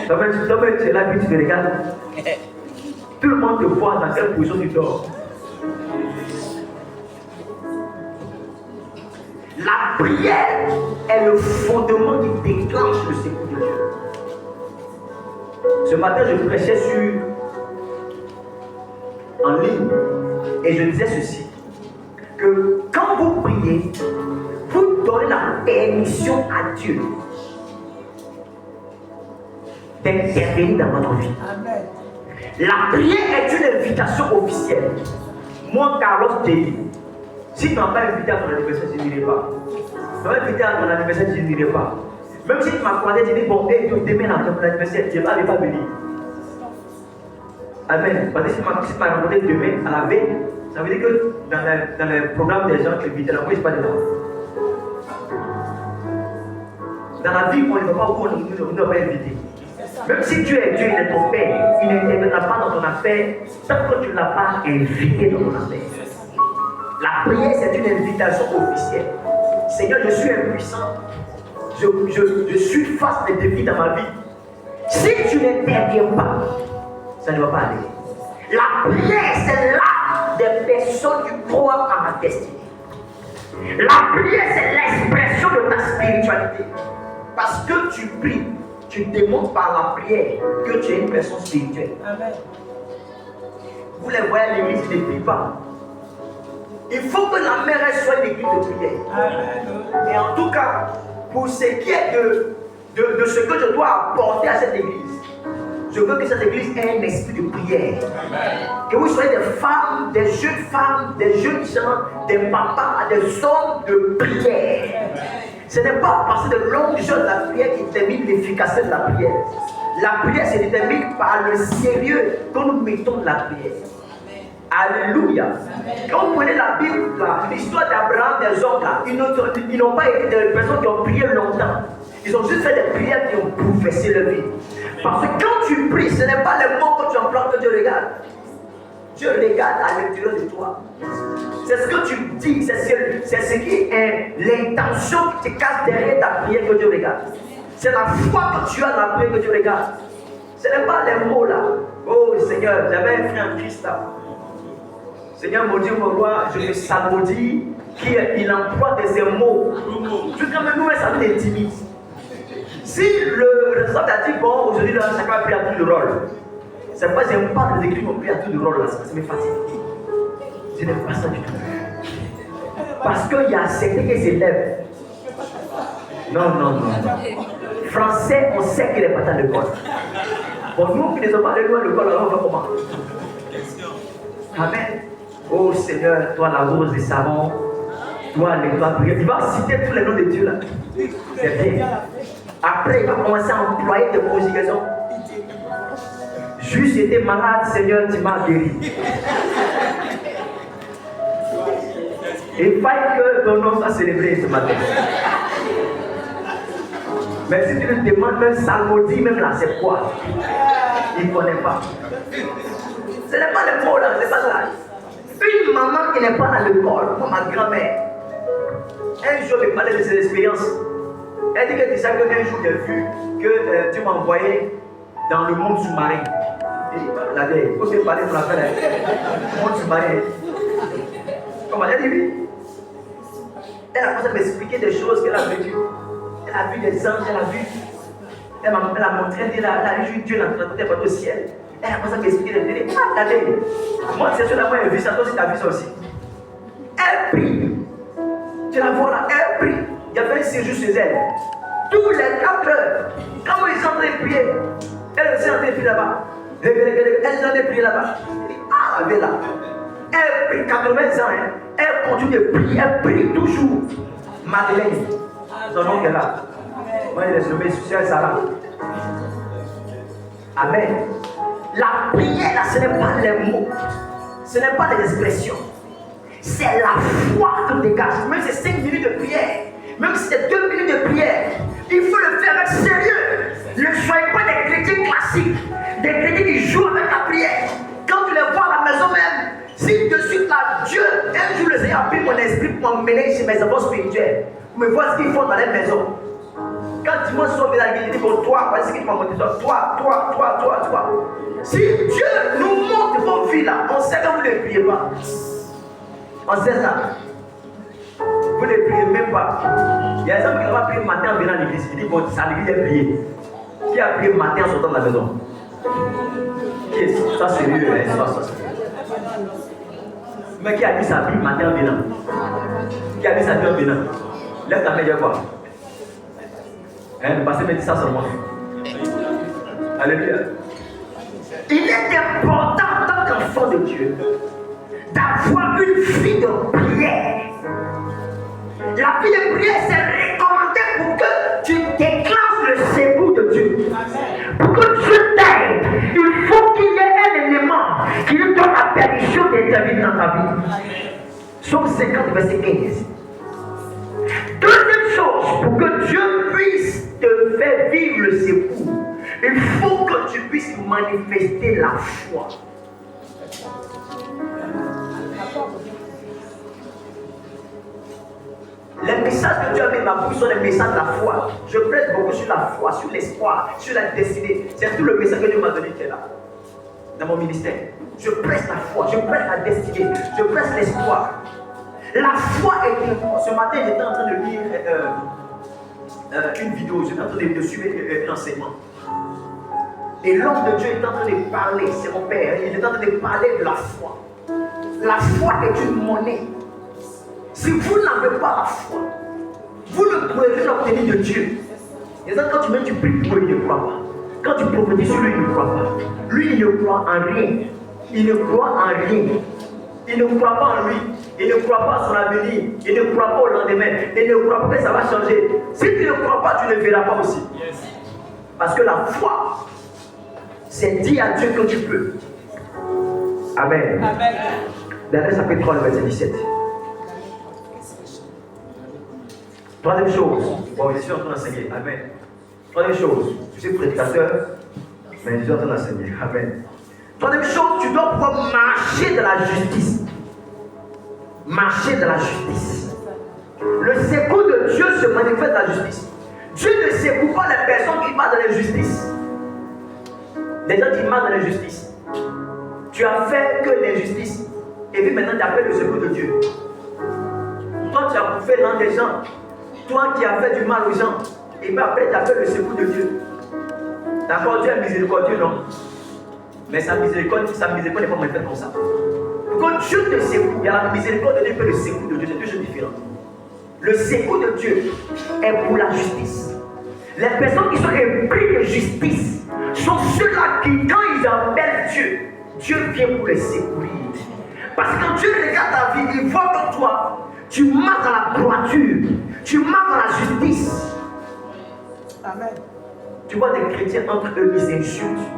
Tu es là, puis tu te regardes. Tout le monde te voit dans quelle position tu dors. La prière est le fondement qui déclenche le secours de Dieu. Ce matin, je prêchais en ligne et je disais ceci, que quand vous priez, vous donnez la permission à Dieu d'intervenir dans votre vie. Amen. La prière est une invitation officielle. Moi, Carlos Deli, si tu ne m'as pas invité à ton anniversaire, je n'irai pas. Tu m'as invité à ton anniversaire, je n'irai pas. Même si tu m'as croisé, tu dis bon, hey, demain à ton anniversaire, je ne vais pas venir. Amen. Parce que si tu m'as rencontré demain, à la veille, ça veut dire que dans le programme des gens qui invitent, moi, je ne suis pas dedans. Dans la vie, on ne va pas où on ne va pas inviter. Même si Dieu est Dieu, il est ton Père, il n'interviendra pas dans ton affaire tant que tu ne l'as pas invité dans ton affaire. La prière, c'est une invitation officielle. Seigneur, je suis impuissant. Je suis face à des défis dans ma vie. Si tu n'interviens pas, ça ne va pas aller. La prière, c'est là des personnes qui croient à ma destinée. La prière, c'est l'expression de ta spiritualité. Parce que tu pries, tu démontres par la prière que tu es une personne spirituelle. Amen. Vous les voyez à l'église, ils ne prient pas. Il faut que la mère soit une église de prière. Amen. Et en tout cas, pour ce qui est de ce que je dois apporter à cette église, je veux que cette église ait un esprit de prière. Amen. Que vous soyez des femmes, des jeunes gens, des papas, des hommes de prière. Amen. Ce n'est pas parce que de longues heures de la prière qui détermine l'efficacité de la prière. La prière se détermine par le sérieux que nous mettons de la prière. Alléluia. Quand vous prenez la Bible, l'histoire d'Abraham, des hommes là, ils n'ont pas été des personnes qui ont prié longtemps. Ils ont juste fait des prières qui ont bouleversé leur vie. Parce que quand tu pries, ce n'est pas les mots que tu emploies que Dieu regarde. Dieu regarde à l'intérieur de toi. C'est ce que tu dis, c'est ce qui est l'intention qui te cache derrière ta prière que Dieu regarde. C'est la foi que tu as dans la prière que Dieu regarde. Ce n'est pas les mots là. Oh Seigneur, j'avais un frère en Christ là. Seigneur mon Dieu, mon roi, je me salmodie qu'il emploie des mots. Je dis, mais nous, ça nous intimide. Si le responsable a dit, bon, aujourd'hui, chacun a pris à tout le rôle. C'est pas, j'aime pas les écrits non plus à tout le rôle là, ça me fatigue. Je n'aime pas ça du tout. Parce qu'il y a certains qui s'élèvent. Non. Français, on sait qu'il n'est pas dans l'école. Bon, nous qui ne sommes pas allés loin de l'école, alors on va comment? Amen. Oh Seigneur, toi la rose des savants, toi l'étoile brillante. Il va citer tous les noms de Dieu là. C'est bien. Après, il va commencer à employer des conjugaisons. Juste j'étais malade, Seigneur, tu m'as guéri. Il faille que ton nom soit célébré ce matin. Mais si tu lui demandes même salmodie, même là, c'est quoi? Il ne connaît pas. Ce n'est pas le mot là, ce n'est pas ça. Une maman qui n'est pas dans l'école, comme ma grand-mère, un jour, elle parlait de ses expériences. Elle dit que tu sais qu'un jour, j'ai vu que tu m'as envoyé dans le monde sous-marin. Et la veille, il faut que parler pour la faire. Le monde sous-marin. Comment elle dit oui? Elle a commencé à m'expliquer des choses qu'elle a vécues. Elle a vu des anges, elle a montré, elle a vu Dieu dans le ciel. Elle a commencé à m'expliquer des délais. Ah, regardez, moi, c'est sur la moi, j'ai vu ça, toi aussi, tu as vu ça aussi. Elle prie. Tu la vois là, elle prie. Il y avait un séjour chez elle. Tous les 4 heures, quand ils sont en train de prier, elle aussi est en train de prier là-bas. Elle est en train de prier là-bas. Ah, la vie là. Elle prie 80 ans, hein. Elle continue de prier, elle prie toujours. Madeleine, son nom est là. Moi, je l'ai nommé sur Sarah. Amen. La prière, là, ce n'est pas les mots, ce n'est pas les expressions, c'est la foi que dégage. Même si c'est 5 minutes de prière, même si c'est 2 minutes de prière, il faut le faire avec sérieux. Ne soyez pas des chrétiens classiques, des chrétiens qui jouent avec la prière. Quand tu les vois à la maison même, si de suite là, Dieu, un jour le Seigneur a pris mon esprit pour m'emmener chez mes enfants spirituels, pour me voir ce qu'ils font dans les maisons. Quand dimanche soir, il dit pour toi, voici ce qu'il m'a montré, toi. Si Dieu nous montre vos vies là, on sait que vous ne priez pas. On sait ça. Vous ne priez même pas. Il y a des hommes qui n'ont pas prié le matin en venant à l'église. Il dit bon, ça l'église est prié. Qui a prié le matin en sortant de la maison? Qui est ça sérieux, hein? Ça. Mais qui a dit ça le matin en venant? Qui a dit ça en venant? Lève ta main, dis quoi? Le passé me dit ça seulement. Alléluia. Il est important en tant qu'enfant de Dieu d'avoir une vie de prière. La vie de prière, c'est recommandé pour que tu déclenches le secours de Dieu. Pour que Dieu t'aide, il faut qu'il y ait un élément qui lui donne la permission d'intervenir dans ta vie. Psaume 50, verset 15. Deuxième chose, pour que Dieu puisse te faire vivre le secours, il faut que tu puisses manifester la foi. Les messages que Dieu a mis dans ma bouche sont les messages de la foi. Je prête beaucoup sur la foi, sur l'espoir, sur la destinée. C'est tout le message que Dieu m'a donné qui est là, dans mon ministère. Je presse la foi, je presse la destinée, je presse l'espoir. La foi est une foi. Ce matin, j'étais en train de lire une vidéo, j'étais en train de suivre un enseignement. Et l'homme de Dieu est en train de parler, c'est mon père, il est en train de parler de la foi. La foi est une monnaie. Si vous n'avez pas la foi, vous ne pourrez rien obtenir de Dieu. Et ça, quand tu pries pour lui, il ne croit pas. Quand tu prophétises sur lui, il ne croit pas. Lui, il ne croit en rien. Il ne croit en rien. Il ne croit pas en lui. Il ne croit pas à son avenir. Il ne croit pas au lendemain. Il ne croit pas que ça va changer. Si tu ne crois pas, tu ne verras pas aussi. Parce que la foi, c'est dire à Dieu que tu peux. Amen. Daniel chapitre 3, verset 17. Troisième chose. Bon, je suis en train d'enseigner. Amen. Troisième chose. Je suis prédicateur, mais je suis en train d'enseigner. Amen. Troisième chose, tu dois pouvoir marcher dans la justice. Marcher dans la justice. Le secours de Dieu se manifeste dans la justice. Dieu ne secoue pas les personnes qui marchent dans l'injustice. Les gens qui marchent dans l'injustice. Tu as fait que l'injustice. Et puis maintenant tu as fait le secours de Dieu. Toi tu as bouffé dans des gens. Toi qui as fait du mal aux gens. Et puis après tu as fait le secours de Dieu. D'accord, Dieu est miséricordieux, non? Mais sa miséricorde n'est pas manifeste comme ça. Quand Dieu te secoue, il y a la miséricorde de Dieu et le secours de Dieu, c'est deux choses différentes. Le secours de Dieu est pour la justice. Les personnes qui sont épris de justice sont ceux-là qui, quand ils appellent Dieu, Dieu vient pour les secourir. Parce que quand Dieu regarde ta vie, il voit que toi, tu marches dans la droiture, tu marches dans la justice. Amen. Tu vois des chrétiens entre eux, ils s'insultent.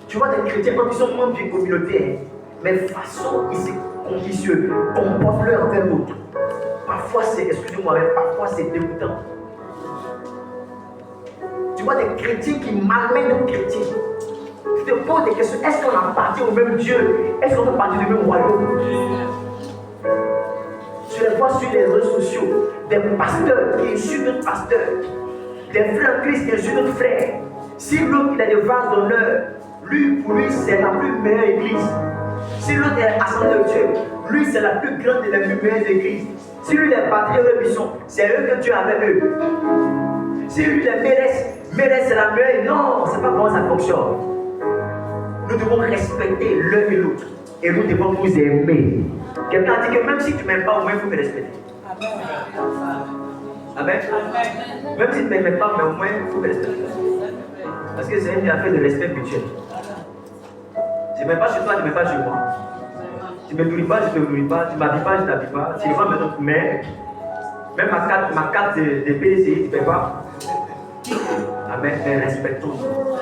Tu vois des chrétiens quand ils sont membres d'une communauté, mais façon, ils se ambitieux, comporte-le envers l'autre. Parfois c'est, excusez-moi, mais parfois c'est dégoûtant. Tu vois des chrétiens qui malmènent d'autres chrétiens. Tu te poses des questions, est-ce qu'on appartient au même Dieu? Est-ce qu'on fait partie du même royaume? Je les vois sur les réseaux sociaux, des pasteurs qui insultent d'autres pasteurs, des frères en Christ qui insultent d'autres frères. Si l'autre il a des vases d'honneur, pour lui c'est la plus meilleure église. Si l'autre est assemblée de Dieu, lui c'est la plus grande et la plus meilleure église. Si lui est baptisé de mission, c'est eux que Dieu a avec eux. Si lui est Mérès c'est la meilleure, non, c'est pas comment ça fonctionne. Nous devons respecter l'un et l'autre. Et nous devons nous aimer. Quelqu'un a dit que même si tu ne m'aimes pas, au moins il faut me respecter. Amen. Même si tu ne m'aimes pas, mais au moins il faut me respecter. Parce que c'est une affaire de respect mutuel. Je ne m'aime pas chez toi, je ne m'aime pas chez moi. Tu ne me nourris pas, je ne te nourris pas. Tu ne m'habilles pas, je ne t'habille pas. Tu ne vas maintenant, mais même ma carte de PCI, tu ne fais pas. Amen. Mais respectons-nous.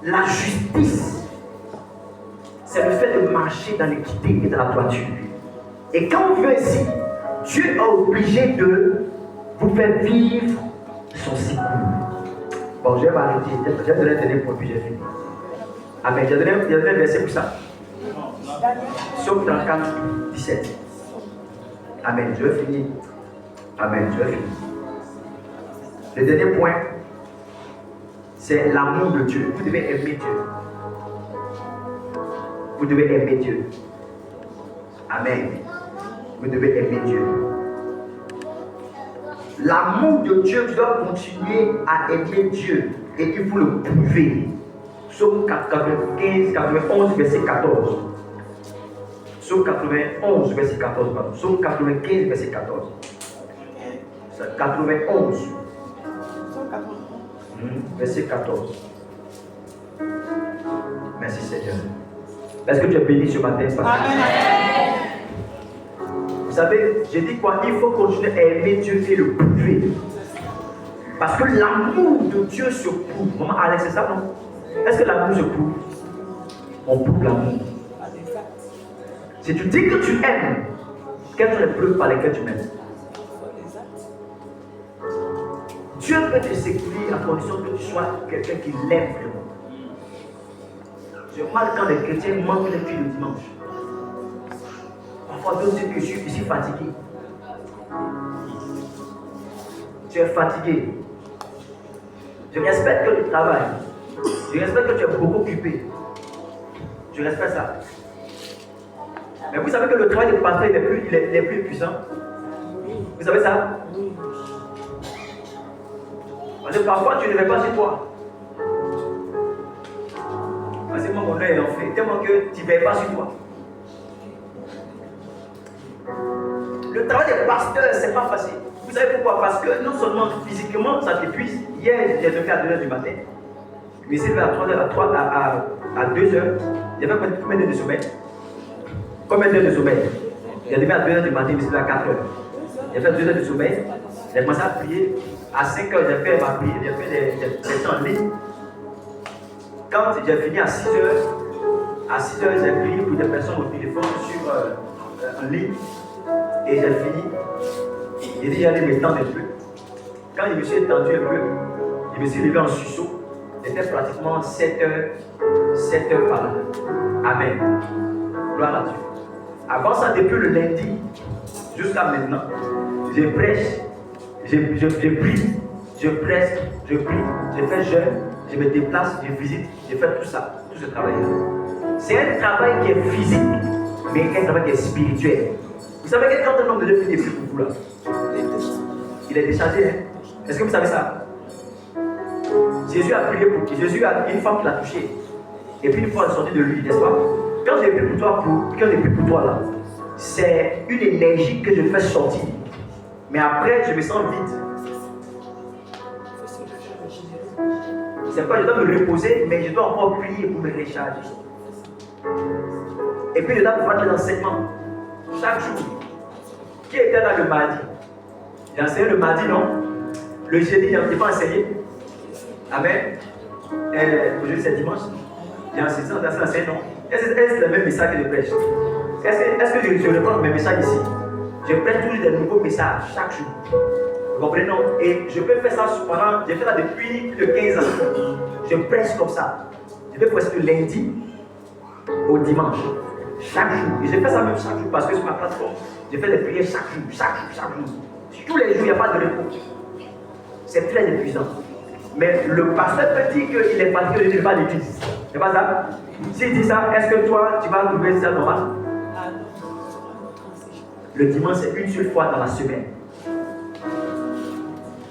La justice, c'est le fait de marcher dans l'équité et dans la droiture. Et quand on vient ici, Dieu est obligé de vous faire vivre son secours. Bon, je vais m'arrêter. Je vais donner un dernier point, puis j'ai fini. Amen. J'ai donné un verset pour ça. Psaume 34, 17. Amen. Je vais finir. Amen. Je vais finir. Le dernier point, c'est l'amour de Dieu. Vous devez aimer Dieu. Vous devez aimer Dieu. Amen. Vous devez aimer Dieu. L'amour de Dieu, tu dois continuer à aimer Dieu. Et il faut le prouver. Psaume 91, verset 14. Psaume 91, verset 14. Psaume 95, verset 14. 91. Verset 14. Merci Seigneur. Est-ce que tu es béni ce matin? Amen. Vous savez, j'ai dit quoi? Il faut continuer à aimer Dieu et le prouver. Parce que l'amour de Dieu se prouve. Maman Alex, c'est ça, non? Est-ce que l'amour se prouve? On prouve l'amour. Si tu dis que tu aimes, quelles sont les preuves par lesquelles tu m'aimes? Dieu peut te sécuriser à condition que tu sois quelqu'un qui l'aime vraiment. Je remarque quand les chrétiens manquent les filles le dimanche. Parfois, d'autres disent que je suis fatigué. Tu es fatigué. Je respecte que tu travailles. Je respecte que tu es beaucoup occupé. Je respecte ça. Mais vous savez que le travail de pasteur il est plus puissant. Vous savez ça? Parce que parfois tu ne vais pas chez toi. Parce que moi mon œil est enflé. Tellement que tu ne vais pas chez toi. Le travail des pasteurs, c'est pas facile. Vous savez pourquoi? Parce que non seulement physiquement ça t'épuise. Hier, j'ai levé à 2h du matin. Mais c'est à 2h. Il y avait combien d'heures de sommeil? Combien d'heures de sommeil? J'ai levé à 2h du matin, mais c'est à 4h. J'ai fait 2 heures de sommeil. J'ai commencé à prier. À 5h, j'ai fait ma prière. J'ai fait des temps en ligne. Quand j'ai fini à 6h, j'ai prié pour des personnes au téléphone en ligne. Et j'ai fini. J'ai dit, j'allais m'étendre un peu. Quand je me suis étendu un peu, je me suis levé en sursaut. C'était pratiquement 7h par là. Amen. Gloire à Dieu. Avant ça, depuis le lundi jusqu'à maintenant, je prêche, je prie, je prêche, je prie, je fais jeûne, je me déplace, je visite, je fais tout ça, tout ce travail-là. C'est un travail qui est physique, mais un travail qui est spirituel. Vous savez que quand un homme de Dieu fait des prières pour vous là, il est déchargé, hein? Est-ce que vous savez ça? Jésus a prié pour qui? Jésus a une femme qui l'a touché. Et puis une fois elle est sortie de lui, n'est-ce pas? Quand j'ai prié pour toi là, c'est une énergie que je fais sortir. Mais après, je me sens vide. C'est pas je dois me reposer, mais je dois encore prier pour me recharger. Et puis je dois pouvoir faire l'enseignement chaque jour. Qui était là le mardi? J'ai enseigné le mardi, non? Le jeudi, je n'ai pas enseigné. Amen. Aujourd'hui, c'est dimanche. J'ai enseigné, non? Est-ce que c'est le même message que je prêche? Est-ce que je reprends mes messages ici? Je prête toujours des nouveaux messages chaque jour. Vous comprenez, non? Et je peux faire ça pendant, j'ai fait ça depuis plus de 15 ans. Je presse comme ça. Je fais presque du lundi au dimanche. Chaque jour. Et je fais ça même chaque jour parce que sur ma plateforme, je fais des prières chaque jour. Tous les jours, il n'y a pas de repos. C'est très épuisant. Mais le pasteur peut dire qu'il est fatigué de ne pas l'église. C'est pas ça? S'il dit ça, est-ce que toi, tu vas trouver ça normal? Le dimanche, c'est une seule fois dans la semaine.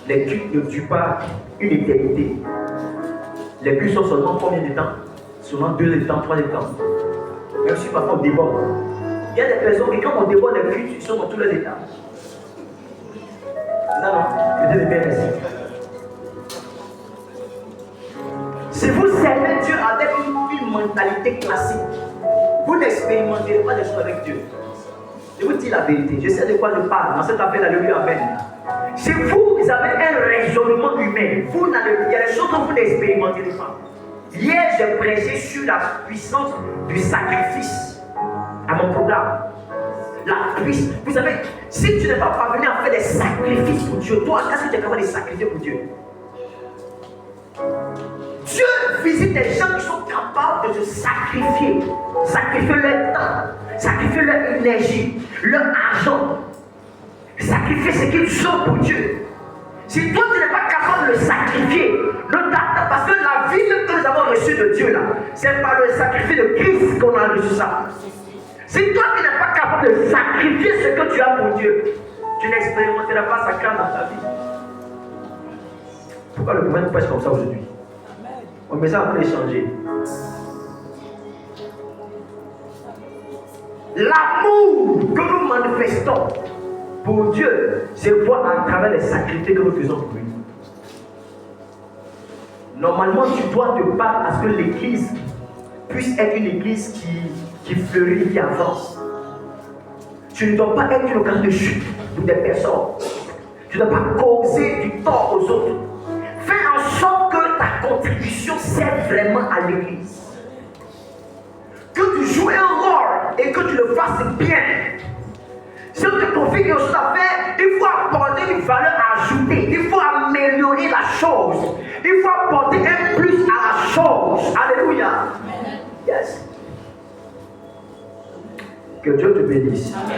Les cultes ne durent pas une éternité. Les cultes sont seulement combien de temps? Seulement 2 de temps, 3 de temps. Même si parfois on déborde. Il y a des personnes qui, quand on déborde les cultes, ils sont dans tous les états. C'est ça, non? Je te remercie. Si vous servez Dieu avec une mentalité classique, vous n'expérimenterez pas des choses avec Dieu. Je vous dis la vérité, je sais de quoi je parle dans cet appel, alléluia, amen. Si vous avez un raisonnement humain, il y a des choses que vous n'expérimenterez pas. Hier, j'ai prêché sur la puissance du sacrifice à mon programme. La puissance. Vous savez, si tu n'es pas parvenu à faire des sacrifices pour Dieu, toi, qu'est-ce que tu es capable de sacrifier pour Dieu? Dieu visite des gens qui sont capables de se sacrifier leur temps, sacrifier leur énergie, leur argent, sacrifier ce qu'ils sont pour Dieu. Si toi tu n'es pas capable de le sacrifier, parce que la vie que nous avons reçue de Dieu là, c'est par le sacrifice de Christ qu'on a reçu ça. Si toi tu n'es pas capable de sacrifier ce que tu as pour Dieu, tu n'expérimenteras pas sa grâce dans ta vie. Pourquoi le gouvernement prêche comme ça aujourd'hui? On met ça pour échanger. L'amour que nous manifestons pour Dieu se voit à travers les sacrifices que nous faisons pour lui. Normalement, tu dois te battre à ce que l'église puisse être une église qui fleurit, qui avance. Tu ne dois pas être une occasion de chute pour des personnes. Tu ne dois pas causer du tort aux autres. Fais en sorte que ta contribution serve vraiment à l'église. Que tu joues un rôle et que tu le fasses bien. Si on te confie quelque chose à faire, il faut apporter une valeur ajoutée. Il faut améliorer la chose. Il faut apporter un plus à la chose. Alléluia. Yes. Que Dieu te bénisse. Amen.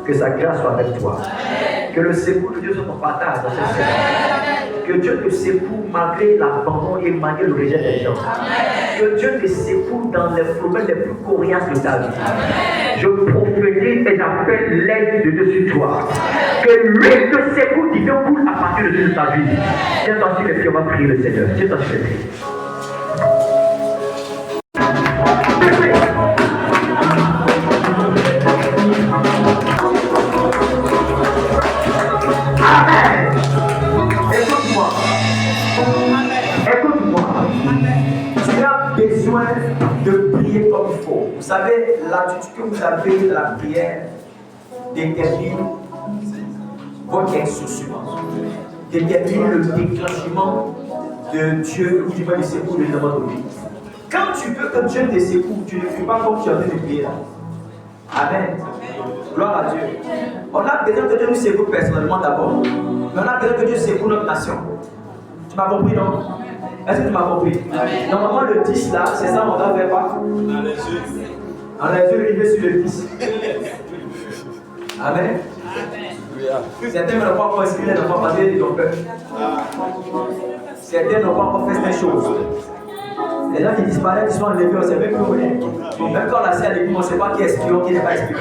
Que sa grâce soit avec toi. Amen. Que le secours de Dieu soit ton partage dans cette semaine. Que Dieu te secoue malgré l'abandon et malgré le rejet des gens. Amen. Que Dieu te secoue dans les problèmes les plus coriaces de ta vie. Amen. Je prophétise et j'appelle l'aide de Dieu sur toi. Amen. Que l'huile de secours divin coule à partir de ta vie. Tiens-toi sur les pieds, on va prier le Seigneur. Tiens-toi sur les pieds. Amen. Écoute-moi. Écoute-moi. Tu as besoin de prier comme il faut. Vous savez, l'attitude que vous avez de la prière détermine votre insouciance, détermine le déclenchement de Dieu ou du moins du secours de votre vie. Quand tu veux que Dieu te secoue, tu ne fais pas comme tu as envie de prier là. Amen. Gloire à Dieu. On a besoin que Dieu nous secoue personnellement d'abord. Mais on a besoin que Dieu secoue notre nation. Tu m'as compris, non? Est-ce que tu m'as compris? Normalement, le 10 là, c'est ça, on doit faire quoi? On a les yeux rivés sur le 10. Amen. Certains n'ont pas encore inscrit, n'ont pas parlé de ton peuple. Certains n'ont pas encore fait ces choses. Les gens qui disparaissent, qui sont enlevés, on ne sait même plus où on est. Même quand on a assis à l'église, on ne sait pas qui est espion, qui n'est pas espion.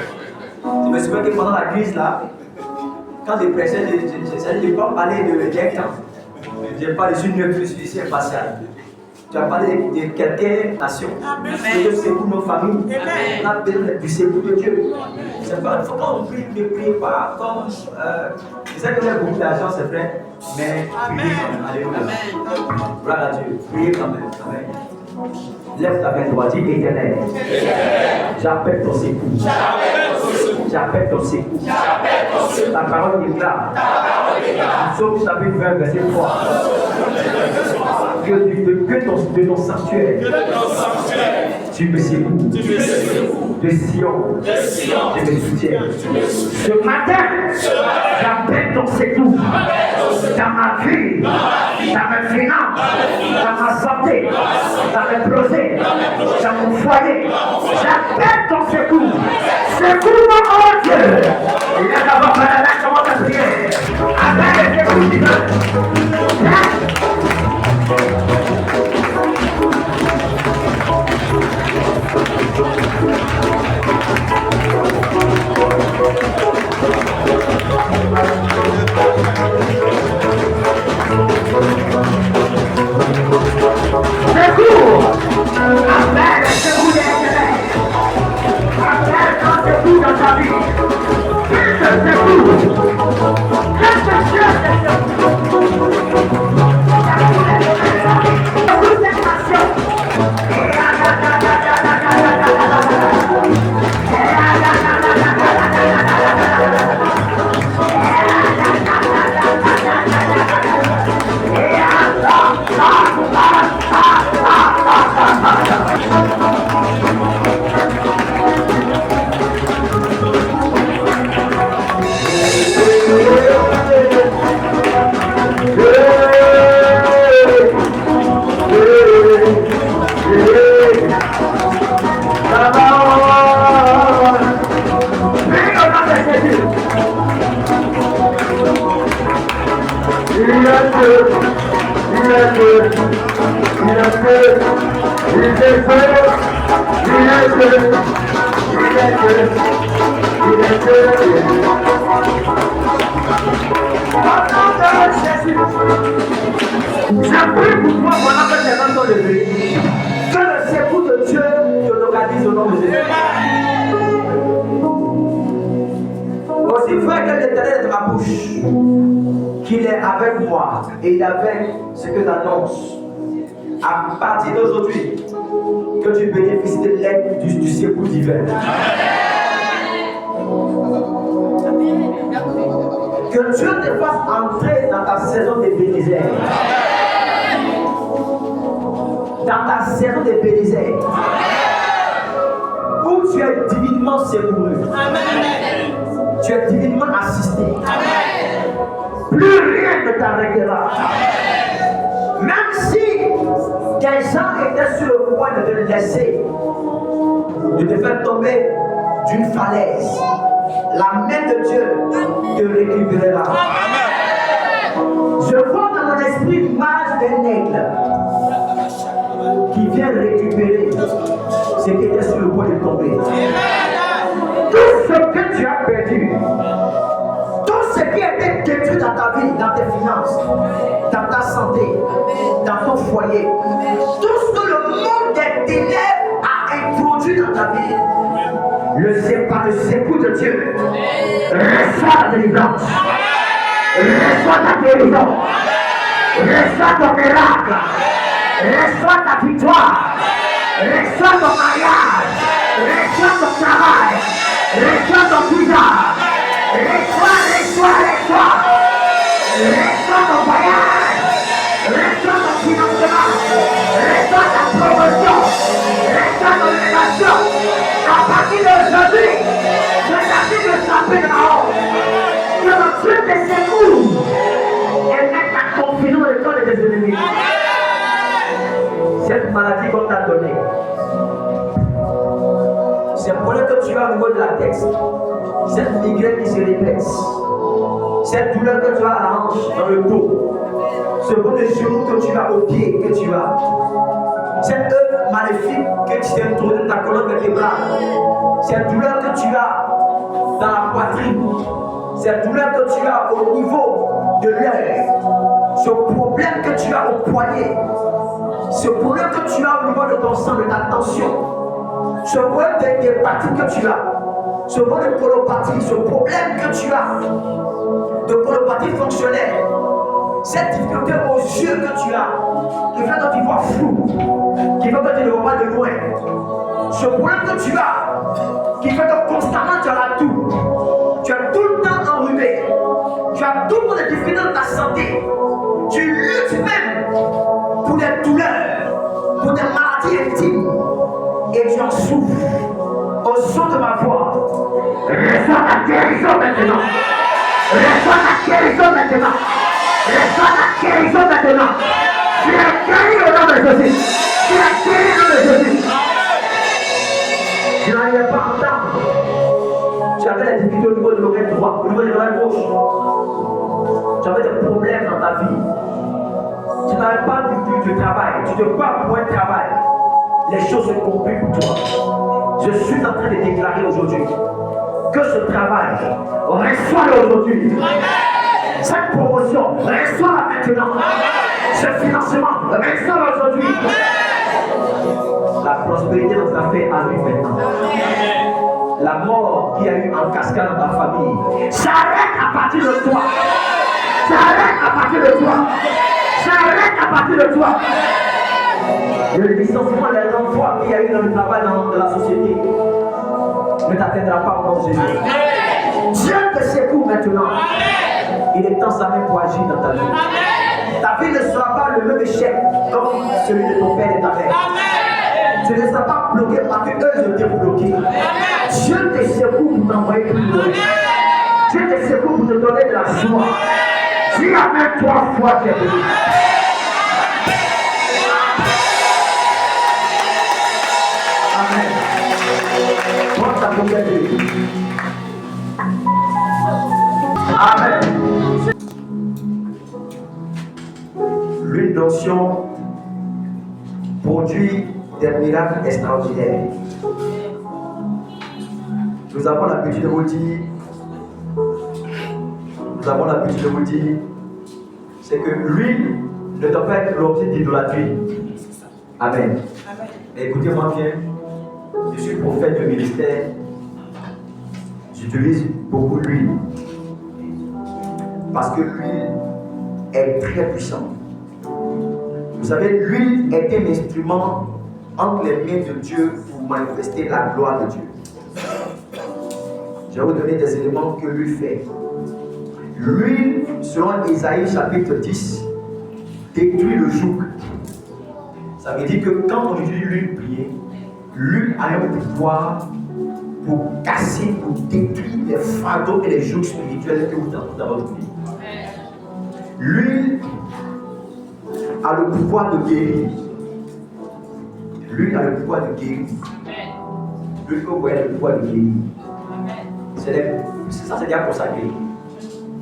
Je me souviens que pendant la crise là, quand des prêcheurs, je ne vais pas parler de quelqu'un. Je n'ai pas reçu une justice impartiale. Tu as parlé de quelques nations. Dieu secoue nos familles. On a besoin du secours de Dieu. C'est pas, il faut qu'on prie, ne prie pas comme. Je sais que j'ai beaucoup d'argent, c'est vrai, mais priez quand même. Alléluia. Gloire à Dieu. Priez quand même. Amen. Lève ta main droite, dis Éternel. J'appelle ton secours. J'appelle ton secours. Ta parole déclare. Psaume chapitre 20, verset 3. Que de ton sanctuaire, tu me secoues. De Sion, tu me soutiens. Ce matin, j'appelle ton secours dans ma vie, dans mes finances, dans ma santé, dans mes projets, dans mon foyer. J'appelle ton secours. Secours-moi, oh Dieu. Il y a d'abord commence à prier. Appelle le secours divin. Secours! Appelle le secours des éternels. Appelle un secours dans ta vie. Quel secours? Quel secours? Et il avait ce que j'annonce. À partir d'aujourd'hui, que tu bénéficies de l'aide du secours divin. Que Dieu te fasse entrer dans ta saison de bénédiction. Dans ta saison de bénédiction. Où tu es divinement secouru. Tu es divinement assisté. Plus rien ne t'arrêtera. Même si des gens étaient sur le point de te laisser, de te faire tomber d'une falaise, la main de Dieu te récupérera. Je vois dans mon esprit l'image d'un aigle qui vient récupérer ce qui était sur le point de tomber. Tout ce que tu as perdu, ce qui a été détruit dans ta vie, dans tes finances, dans ta santé, dans ton foyer, tout ce que le monde des ténèbres a introduit dans ta vie, par le secours de Dieu, reçois la délivrance, reçois ta guérison, reçois ton miracle, reçois ta victoire, reçois ton mariage, reçois ton travail, reçois ton visa. Reçois ton voyage, reçois ton financement, reçois ta promotion, reçois ton élévation. À partir d'aujourd'hui, je t'appelle de frapper de la haut. Que le Dieu te secoue et mette ta confiance dans le corps de tes ennemis. Cette maladie qu'on t'a donnée, c'est le problème que tu as au niveau de la tête. Cette migraine qui se répète, cette douleur que tu as à la hanche, dans le dos, ce bout de genou que tu as au pied, que tu as, cette œuvre maléfique que tu t'es introduite dans ta colonne vertébrale, cette douleur que tu as dans la poitrine, cette douleur que tu as au niveau de l'œil, ce problème que tu as au poignet, ce problème que tu as au niveau de ton sang, de ta tension, ce problème d'hépatite que tu as, ce problème de colopathie, ce problème que tu as de colopathie fonctionnelle, cette difficulté aux yeux que tu as, qui fait que tu vois flou, qui fait que tu ne vois pas de loin, ce problème que tu as, qui fait que constamment tu as la toux, tu es tout le temps enrhumé, Tu as toutes les difficultés dans ta santé. Tu luttes même pour des douleurs, pour des maladies intimes. Et tu en souffres. Au son de ma voix, reçois la guérison maintenant. Reçois la guérison maintenant. Reçois la guérison maintenant. Tu es guéri au nom de Jésus. Tu es guéri au nom de Jésus. Tu n'arrivais pas à entendre. Tu avais des difficultés au niveau de l'oreille droite, au niveau de l'oreille gauche. Tu avais des problèmes dans ta vie. Tu n'avais pas du travail. Tu ne pas pour un travail. Les choses se compliquent pour toi. Je suis en train de déclarer aujourd'hui que ce travail, reçois-le aujourd'hui. Cette promotion, reçois-la maintenant. Ce financement, reçois-le aujourd'hui. La prospérité dans ta affaires arrive maintenant. La mort qu'il y a eu en cascade dans ta famille, s'arrête à partir de toi. S'arrête à partir de toi. S'arrête à partir de toi. Le licenciement des emplois qu'il y a eu dans le travail dans la société ne t'atteindra pas au nom de Jésus. Dieu te secoue maintenant. Il est temps sa main pour agir dans ta vie. Ta vie ne sera pas le même échec comme celui de ton père et ta mère. Tu ne seras pas bloqué parce que eux ont été bloqués. Dieu te secoue pour t'envoyer plus loin. Dieu te secoue pour te donner de la joie. Dis amen 3 fois, tu es béni. Amen. Moi, ça peut être. Amen. L'huile d'onction produit des miracles extraordinaires. Nous avons l'habitude de vous dire, c'est que l'huile ne doit pas être l'objet d'idolâtrie. Amen. Écoutez-moi bien, je suis prophète de ministère, j'utilise beaucoup l'huile. Parce que l'huile est très puissante. Vous savez, l'huile est un instrument entre les mains de Dieu pour manifester la gloire de Dieu. Je vais vous donner des éléments que l'huile fait. L'huile, selon Isaïe chapitre 10, détruit le joug. Ça veut dire que quand on utilise l'huile priée, l'huile a un pouvoir pour casser, pour détruire les fardeaux et les jougs spirituels que vous avez dans votre vie. L'huile a le pouvoir de guérir. L'huile a le pouvoir de guérir. L'huile que vous voyez a le pouvoir de guérir. Ça, c'est déjà consacré.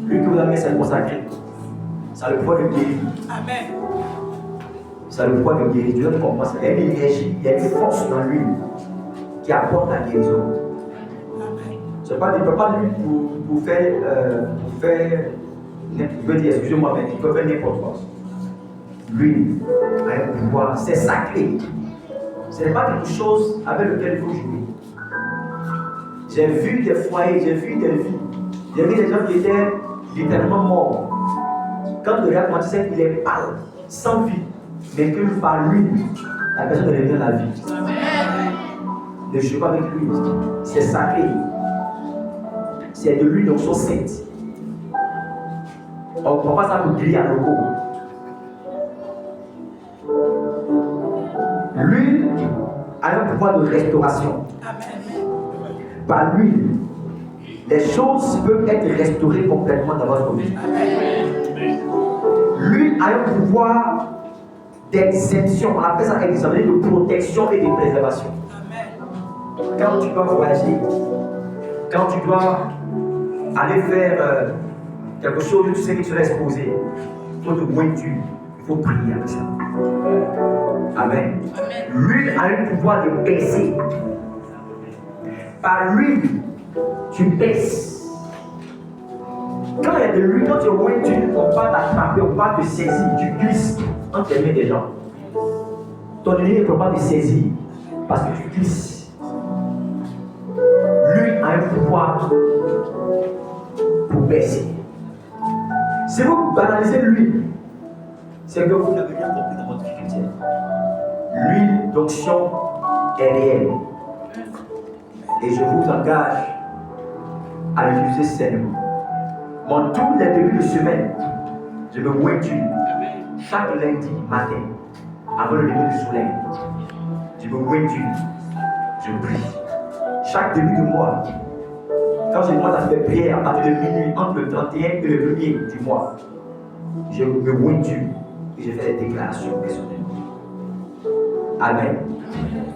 L'huile que vous avez, c'est consacré. Ça a le pouvoir de guérir. Amen. Ça a le pouvoir de guérir. Dieu ne comprend pas. Il y a une énergie, il y a une force dans l'huile qui apporte la guérison. Je ne peux pas l'huile pour faire, je veux dire, excusez-moi, mais il peut faire n'importe quoi. L'huile a un pouvoir, c'est sacré. Ce n'est pas quelque chose avec lequel il faut jouer. J'ai vu des foyers, j'ai vu des vies. J'ai vu des gens qui étaient littéralement morts. Quand le regarde, tu sais qu'il est pâle, sans vie, mais que par l'huile, la personne devient la vie. Ne jouez pas avec l'huile, c'est sacré. C'est de l'huile d'onction sainte. On ne prend pas ça pour griller à l'eau. L'huile a un pouvoir de restauration. Par l'huile, les choses peuvent être restaurées complètement dans votre vie. L'huile a un pouvoir d'exemption. On appelle ça exemption, de protection et de préservation. Quand tu dois voyager, quand tu dois aller faire quelque chose, tu sais que tu seras exposé, il faut te pointure, il faut prier avec ça. Amen. L'huile a un pouvoir de baisser. Par l'huile, tu baisses. Quand il y a de l'huile, quand tu es pointure, on va t'attraper, on va te saisir, tu glisses entre les mains des gens. Ton ennemi ne peut pas te saisir parce que tu glisses. L'huile a un pouvoir pour baisser. Si vous banalisez l'huile, c'est que vous n'avez rien compris dans votre difficulté. L'huile d'onction est réelle. Et je vous engage à l'utiliser sainement. Mon tous les débuts de semaine, je me moindus. Chaque lundi matin, avant le lever du soleil, je me moindus. Je prie. Chaque début de mois, quand je commence à faire prière à partir de minuit, entre le 31 et le 1er du mois, je me moindus et je fais des déclarations personnelles. Amen.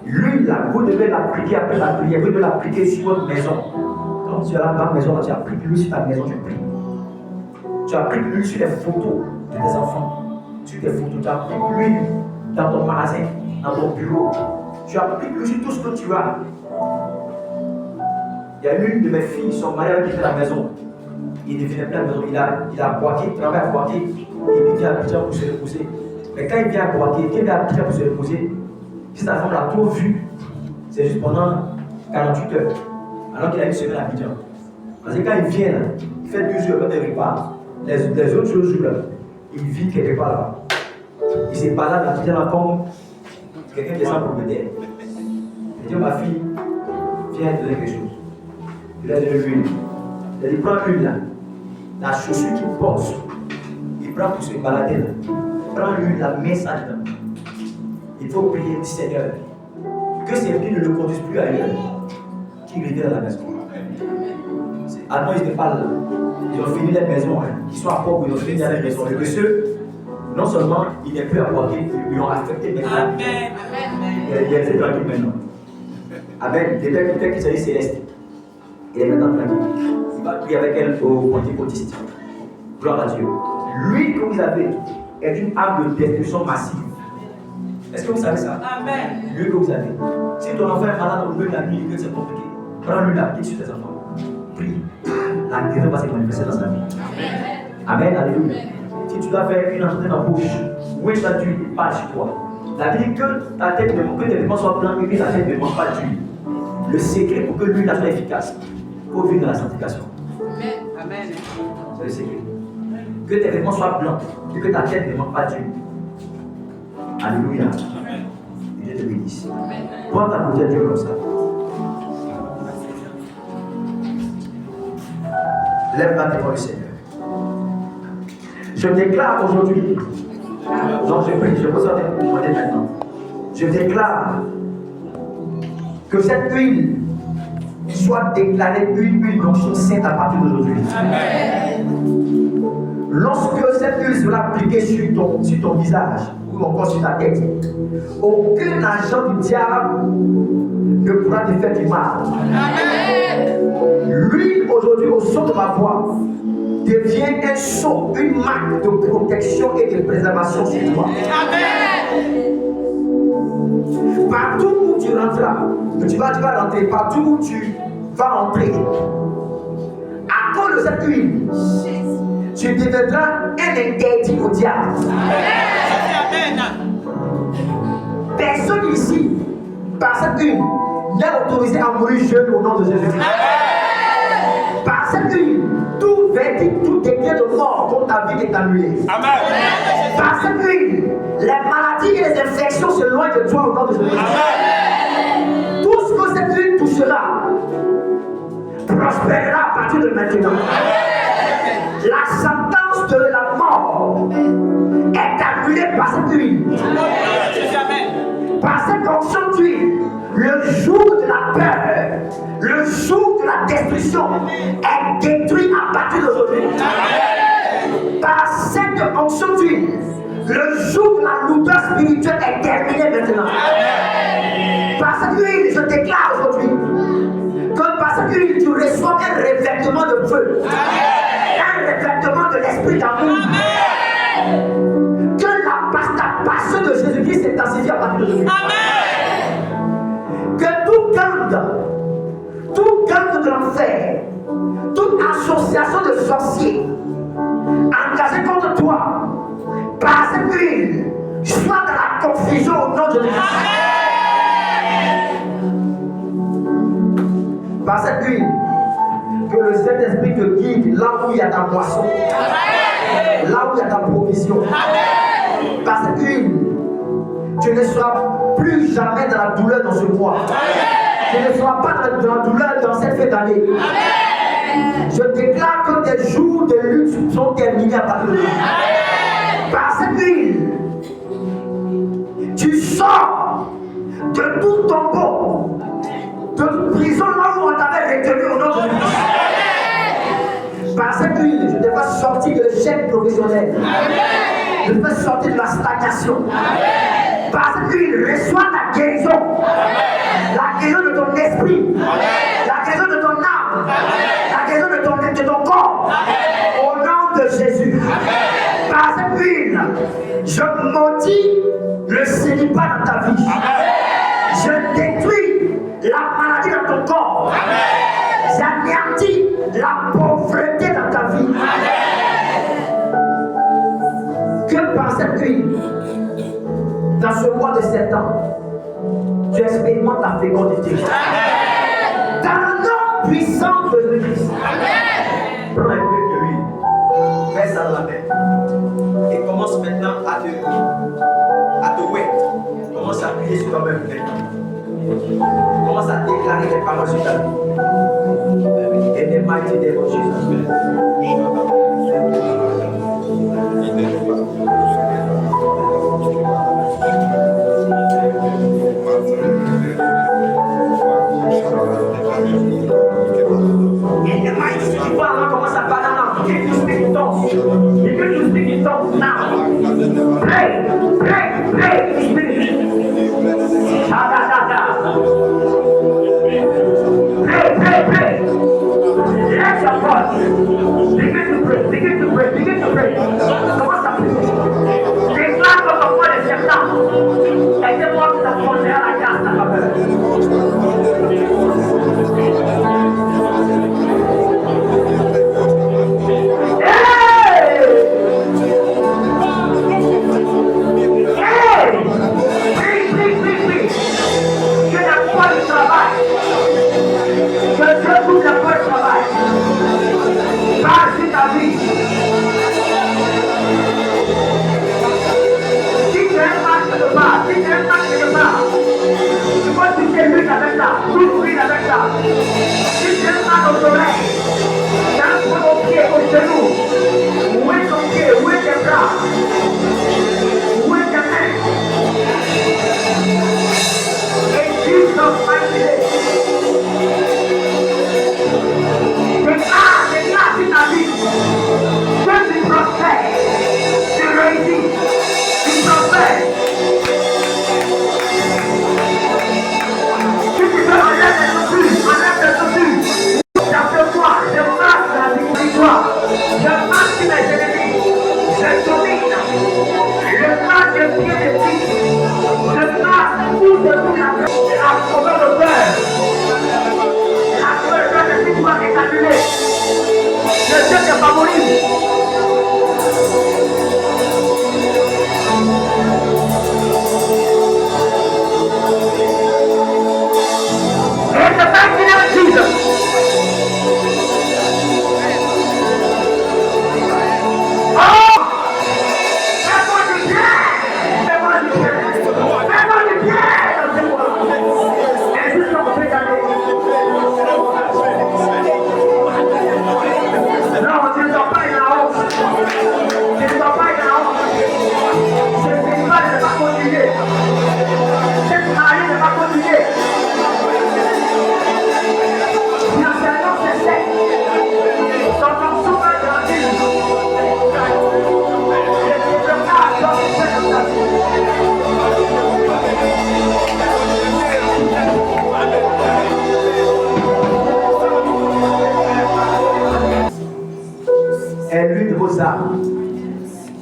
Lui, là, vous devez l'appliquer après la prière, vous devez l'appliquer sur votre maison. Quand tu as la maison, tu appliques lui sur ta maison, tu pries. Tu appliques lui sur les photos de tes enfants. Sur tes photos, tu appliques lui dans ton magasin, dans ton bureau. Tu appliques lui sur tout ce que tu as. Il y a une de mes filles, son mari avait quitté la maison. Il ne venait plus à la maison, il a Boaké, il travaille à Boaké, il vient à Abidjan pour se reposer. Mais quand il vient à Boaké, quand il vient à Abidjan pour se reposer, si sa femme l'a trop vu, c'est juste pendant 48 heures, alors qu'il a une semaine à Abidjan. Parce que quand il vient là, il fait 2 jours de repas, les autres jours là, il vit quelque part là. Il se balade à Abidjan là comme quelqu'un qui est sans propriétaire. Il dit, ma fille, viens donner quelque chose. Il a de l'huile. Il dit, prends l'huile là. La chaussure qu'il porte, il prend pour se balader là. Prends l'huile, la mets ça dedans. Il faut prier du Seigneur. Que ces pieds ne le conduisent plus ailleurs. Qu'il revienne à la maison. Avant, ils ne parlent là. Ils ont fini les maisons. Ils sont à pauvres, ils ont fini à la maison. Le monsieur, non seulement il n'est plus à boire, ils lui ont affecté maintenant. Il est tranquille maintenant. Amen. Dès qu'il s'agit céleste, il est maintenant tranquille. Il va prier avec elle au pentecôtiste. Gloire à Dieu. Lui que vous avez est une arme de destruction massive. Est-ce que vous savez ça? Amen. Lui que vous avez. Si ton enfant est malade au milieu de la nuit, que c'est compliqué, prends-lui la petite sur tes enfants. Prie. La guérison va se manifester dans sa vie. Amen. Alléluia. Si tu dois faire une entrée dans la bouche, où est-ce que tu parles sur toi? La Bible dit que ta tête de que tes vêtements soient blancs et que ta tête ne manque pas d'huile. Le secret pour que l'huile soit efficace, il faut vivre dans la sanctification. Amen. C'est le secret. Que tes vêtements soient blancs et que ta tête ne manque pas d'huile. Alléluia. Dieu te bénisse. Prends ta bouteille de Dieu comme ça. Lève-la devant le Seigneur. Je déclare aujourd'hui. Donc je prie, je vous en ai maintenant. Je déclare que cette huile soit déclarée une huile d'onction sainte à partir d'aujourd'hui. Amen. Lorsque cette huile sera appliquée sur ton visage ou encore sur ta tête, aucun agent du diable ne pourra te faire du mal. Amen. L'huile aujourd'hui au son de ma voix devient un sceau, une marque de protection et de préservation sur toi. Amen. Partout où tu rentreras, tu vas rentrer, partout où tu vas entrer, à cause de cette huile, tu deviendras un interdit au diable. Amen. Personne ici, par cette huile, n'est autorisé à mourir jeune au nom de Jésus. Par cette huile, tout verdict, tout décret de mort contre ta vie est annulé. Amen. Par cette huile, les maladies et les infections se loin de toi au nom de Jésus. Amen. Tout ce que cette huile touchera prospérera à partir de maintenant. Amen. La sentence de la mort est annulée par cette huile. Amen. Par cette onction d'huile, le jour de la peur, le jour de la destruction est détruit à partir d'aujourd'hui. Par cette onction d'huile, le jour de la lourdeur spirituelle est terminé maintenant. Par cette huile, je déclare aujourd'hui que par cette huile, tu reçois un revêtement de feu, un revêtement de l'esprit d'amour. Que la passion de Jésus-Christ s'intensifie à partir d'aujourd'hui. Que tout gang de l'enfer, toute association de sorciers engagée contre toi, par cette huile, soit dans la confusion au nom de Jésus. Par cette huile, que le Saint-Esprit te guide là où il y a ta moisson, là où il y a ta provision. Par cette huile, tu ne seras plus jamais dans la douleur dans ce mois. Tu ne seras pas dans la douleur dans cette fête d'année. Je déclare que tes jours de lutte sont terminés à partir de maintenant. Par cette huile, tu sors de tout tombeau, de toute prison là où on t'avait retenu au nom de Jésus. Par cette huile, je te fais sortir de l'échec professionnel. Je te fais sortir de la stagnation. Par cette huile, reçois ta guérison. La guérison de ton esprit. La guérison de ton âme. La guérison de ton corps. Au nom de Jésus. Par cette huile, je maudis le célibat dans ta vie. Je détruis la maladie dans ton corps. J'anéantis la pauvreté dans ta vie. Que par cette huile, dans ce mois de septembre, tu expérimentes la fécondité. Dans le nom puissant de Jésus. Prends un peu de huile. Fais ça dans la main. Et commence maintenant à te wet. Commence à prier sur toi-même maintenant. Commence à déclarer les paroles sur ta vie. Et les mighty name of Jesus. In the mighty name of Jesus, commence à parler now. Begin to speak in tongues. Begin to speak in tongues now. Pray, pray, pray in English. Pray, pray, pray. Let your voice. Begin to pray, begin to pray, begin to pray. Commence à prier. Déclare que ton mois de septembre est un mois qui t'a posé à la grâce, ta faveur.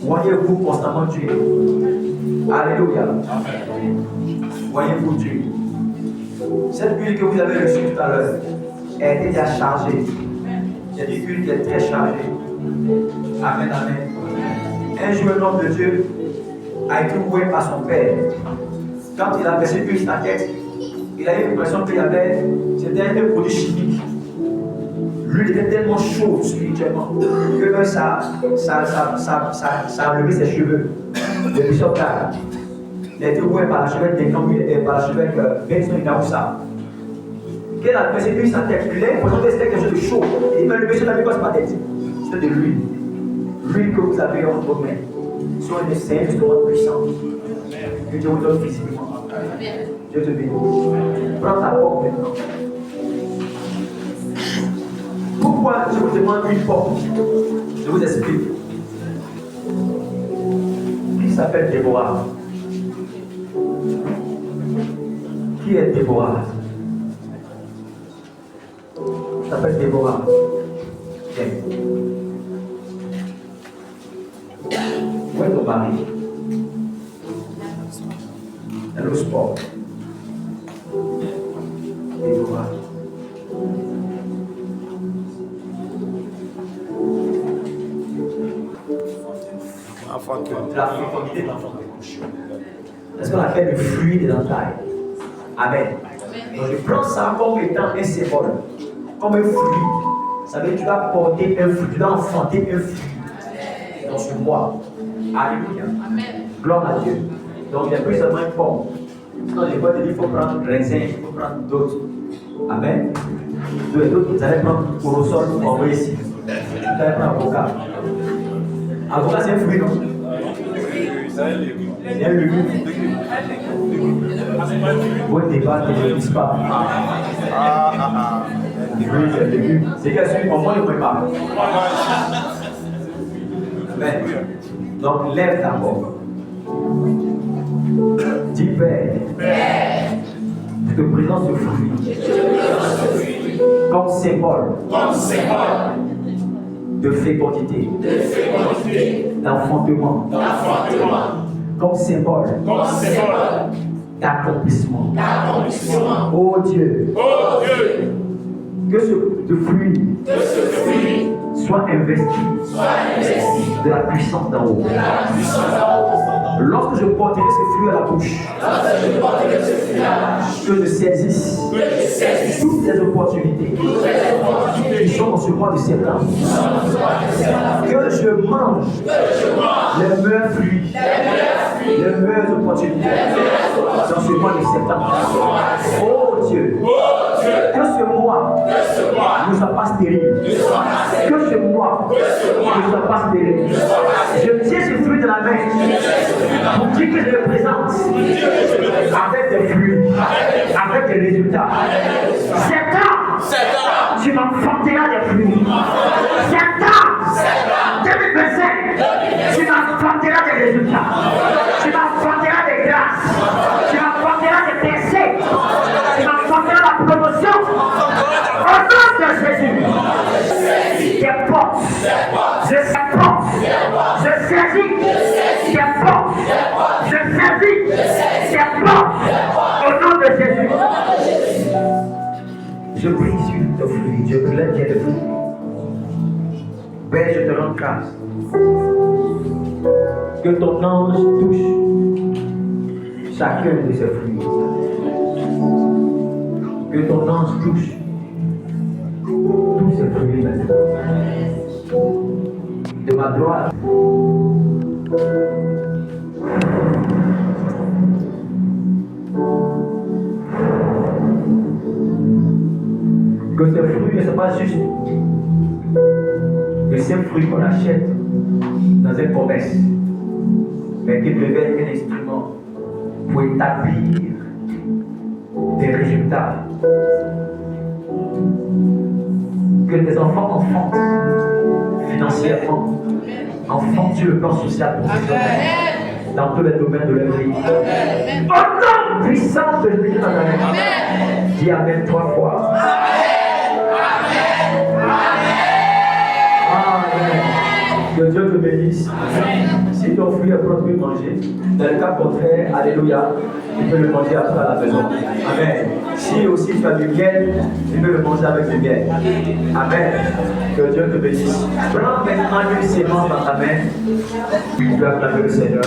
Voyez-vous constamment Dieu. Alléluia. Voyez-vous Dieu. Cette huile que vous avez reçue tout à l'heure est déjà chargée. C'est une huile qui est très chargée. Amen, amen. Un jour, un homme de Dieu a été oué par son père. Quand il a versé l'huile sur sa tête, il a eu l'impression qu'il y avait, c'était un produit chimique. L'huile était tellement chaude spirituellement que ça a levé ses cheveux. Le bishop là, il a été ouvert par la chevette des Gambus et par la chevette Benson Inaoussa. Qu'elle a versé l'huile sur sa tête, il a l'impression que c'était quelque chose de chaud. Il dit, mais le bishop n'a mis pas sur ma tête. c'est de l'huile. L'huile que vous avez entre vos mains. Soit une sainte, instrument puissant. Que Dieu vous donne physiquement. Dieu te bénisse. Prends ta pomme maintenant. Pourquoi je vous demande une pomme? Je vous explique. Qui s'appelle Déborah? Qui est Déborah? Qui s'appelle Déborah? Viens. Où est ton mari? Elle est au sport. Déborah. La fécondité de l'enfant. Est-ce qu'on appelle le fruit des entrailles? Amen. Donc je prends ça comme étant un symbole, comme un fruit. Ça veut dire que tu vas porter un fruit, tu vas enfanter un fruit dans ce mois. Alléluia. Gloire à Dieu. Donc il n'y a plus seulement une pomme. Quand je vois te dire, il faut prendre raisin, il faut prendre d'autres. Amen. D'autres, vous allez prendre corosol pour envoyer ici. Vous allez prendre avocat. Avocat, c'est un fruit, non? C'est un légume. Votre débat ne n'existe pas. Oui, c'est un légume. C'est quel fruit? Au moins, il ne peut pas. Amen. Donc, lève ta pomme. Dis Père, je te présente ce fruit comme symbole de fécondité, d'enfantement, comme symbole d'accomplissement. Oh Dieu, que ce fruit soit investi de la puissance d'en haut. Lorsque je porterai ce fruit à la bouche, que je saisisse toutes les opportunités qui sont dans ce mois de septembre, que je mange les meilleurs fruits, les meilleures opportunités dans ce mois de septembre. Oh Dieu, que ce mois ne soit pas stérile, que ce mois ne soit pas stérile. Je tiens ce fruit de la main pour dire que je le présente avec des fruits, avec des résultats. Septembre, tu m'enfanteras des fruits. Septembre 2025, tu m'enfanteras des résultats. Tu m'enfanteras des grâces. Tu m'enfanteras des percées. Tu m'enfanteras la promotion. Au nom de Jésus, des portes, je saisis des portes, je saisis des portes, au nom de Jésus. Je prie sur ton fruit, je te laisse dire le fruit. Père, je te rends grâce. Que ton ange touche chacun de ces fruits. Que ton ange touche tous ces fruits maintenant. De ma droite. Que ces fruits ne sont pas juste de ces fruits qu'on achète dans un commerce, mais qu'ils deviennent un instrument pour établir des résultats. Que les enfants enfantent financièrement, enfantent sur le plan social, professionnel, dans tous les domaines de leur vie. Au nom puissant de Jésus, dis Amen 3 fois. Amen. Que Dieu te bénisse. Si ton fruit est prêt de manger, dans le cas contraire, alléluia, tu peux le manger après à la maison. Amen. Si aussi tu as du miel, tu peux le manger avec du miel. Amen. Que Dieu te bénisse. Prends maintenant une sémence dans ta main. Tu peux acclamer le Seigneur.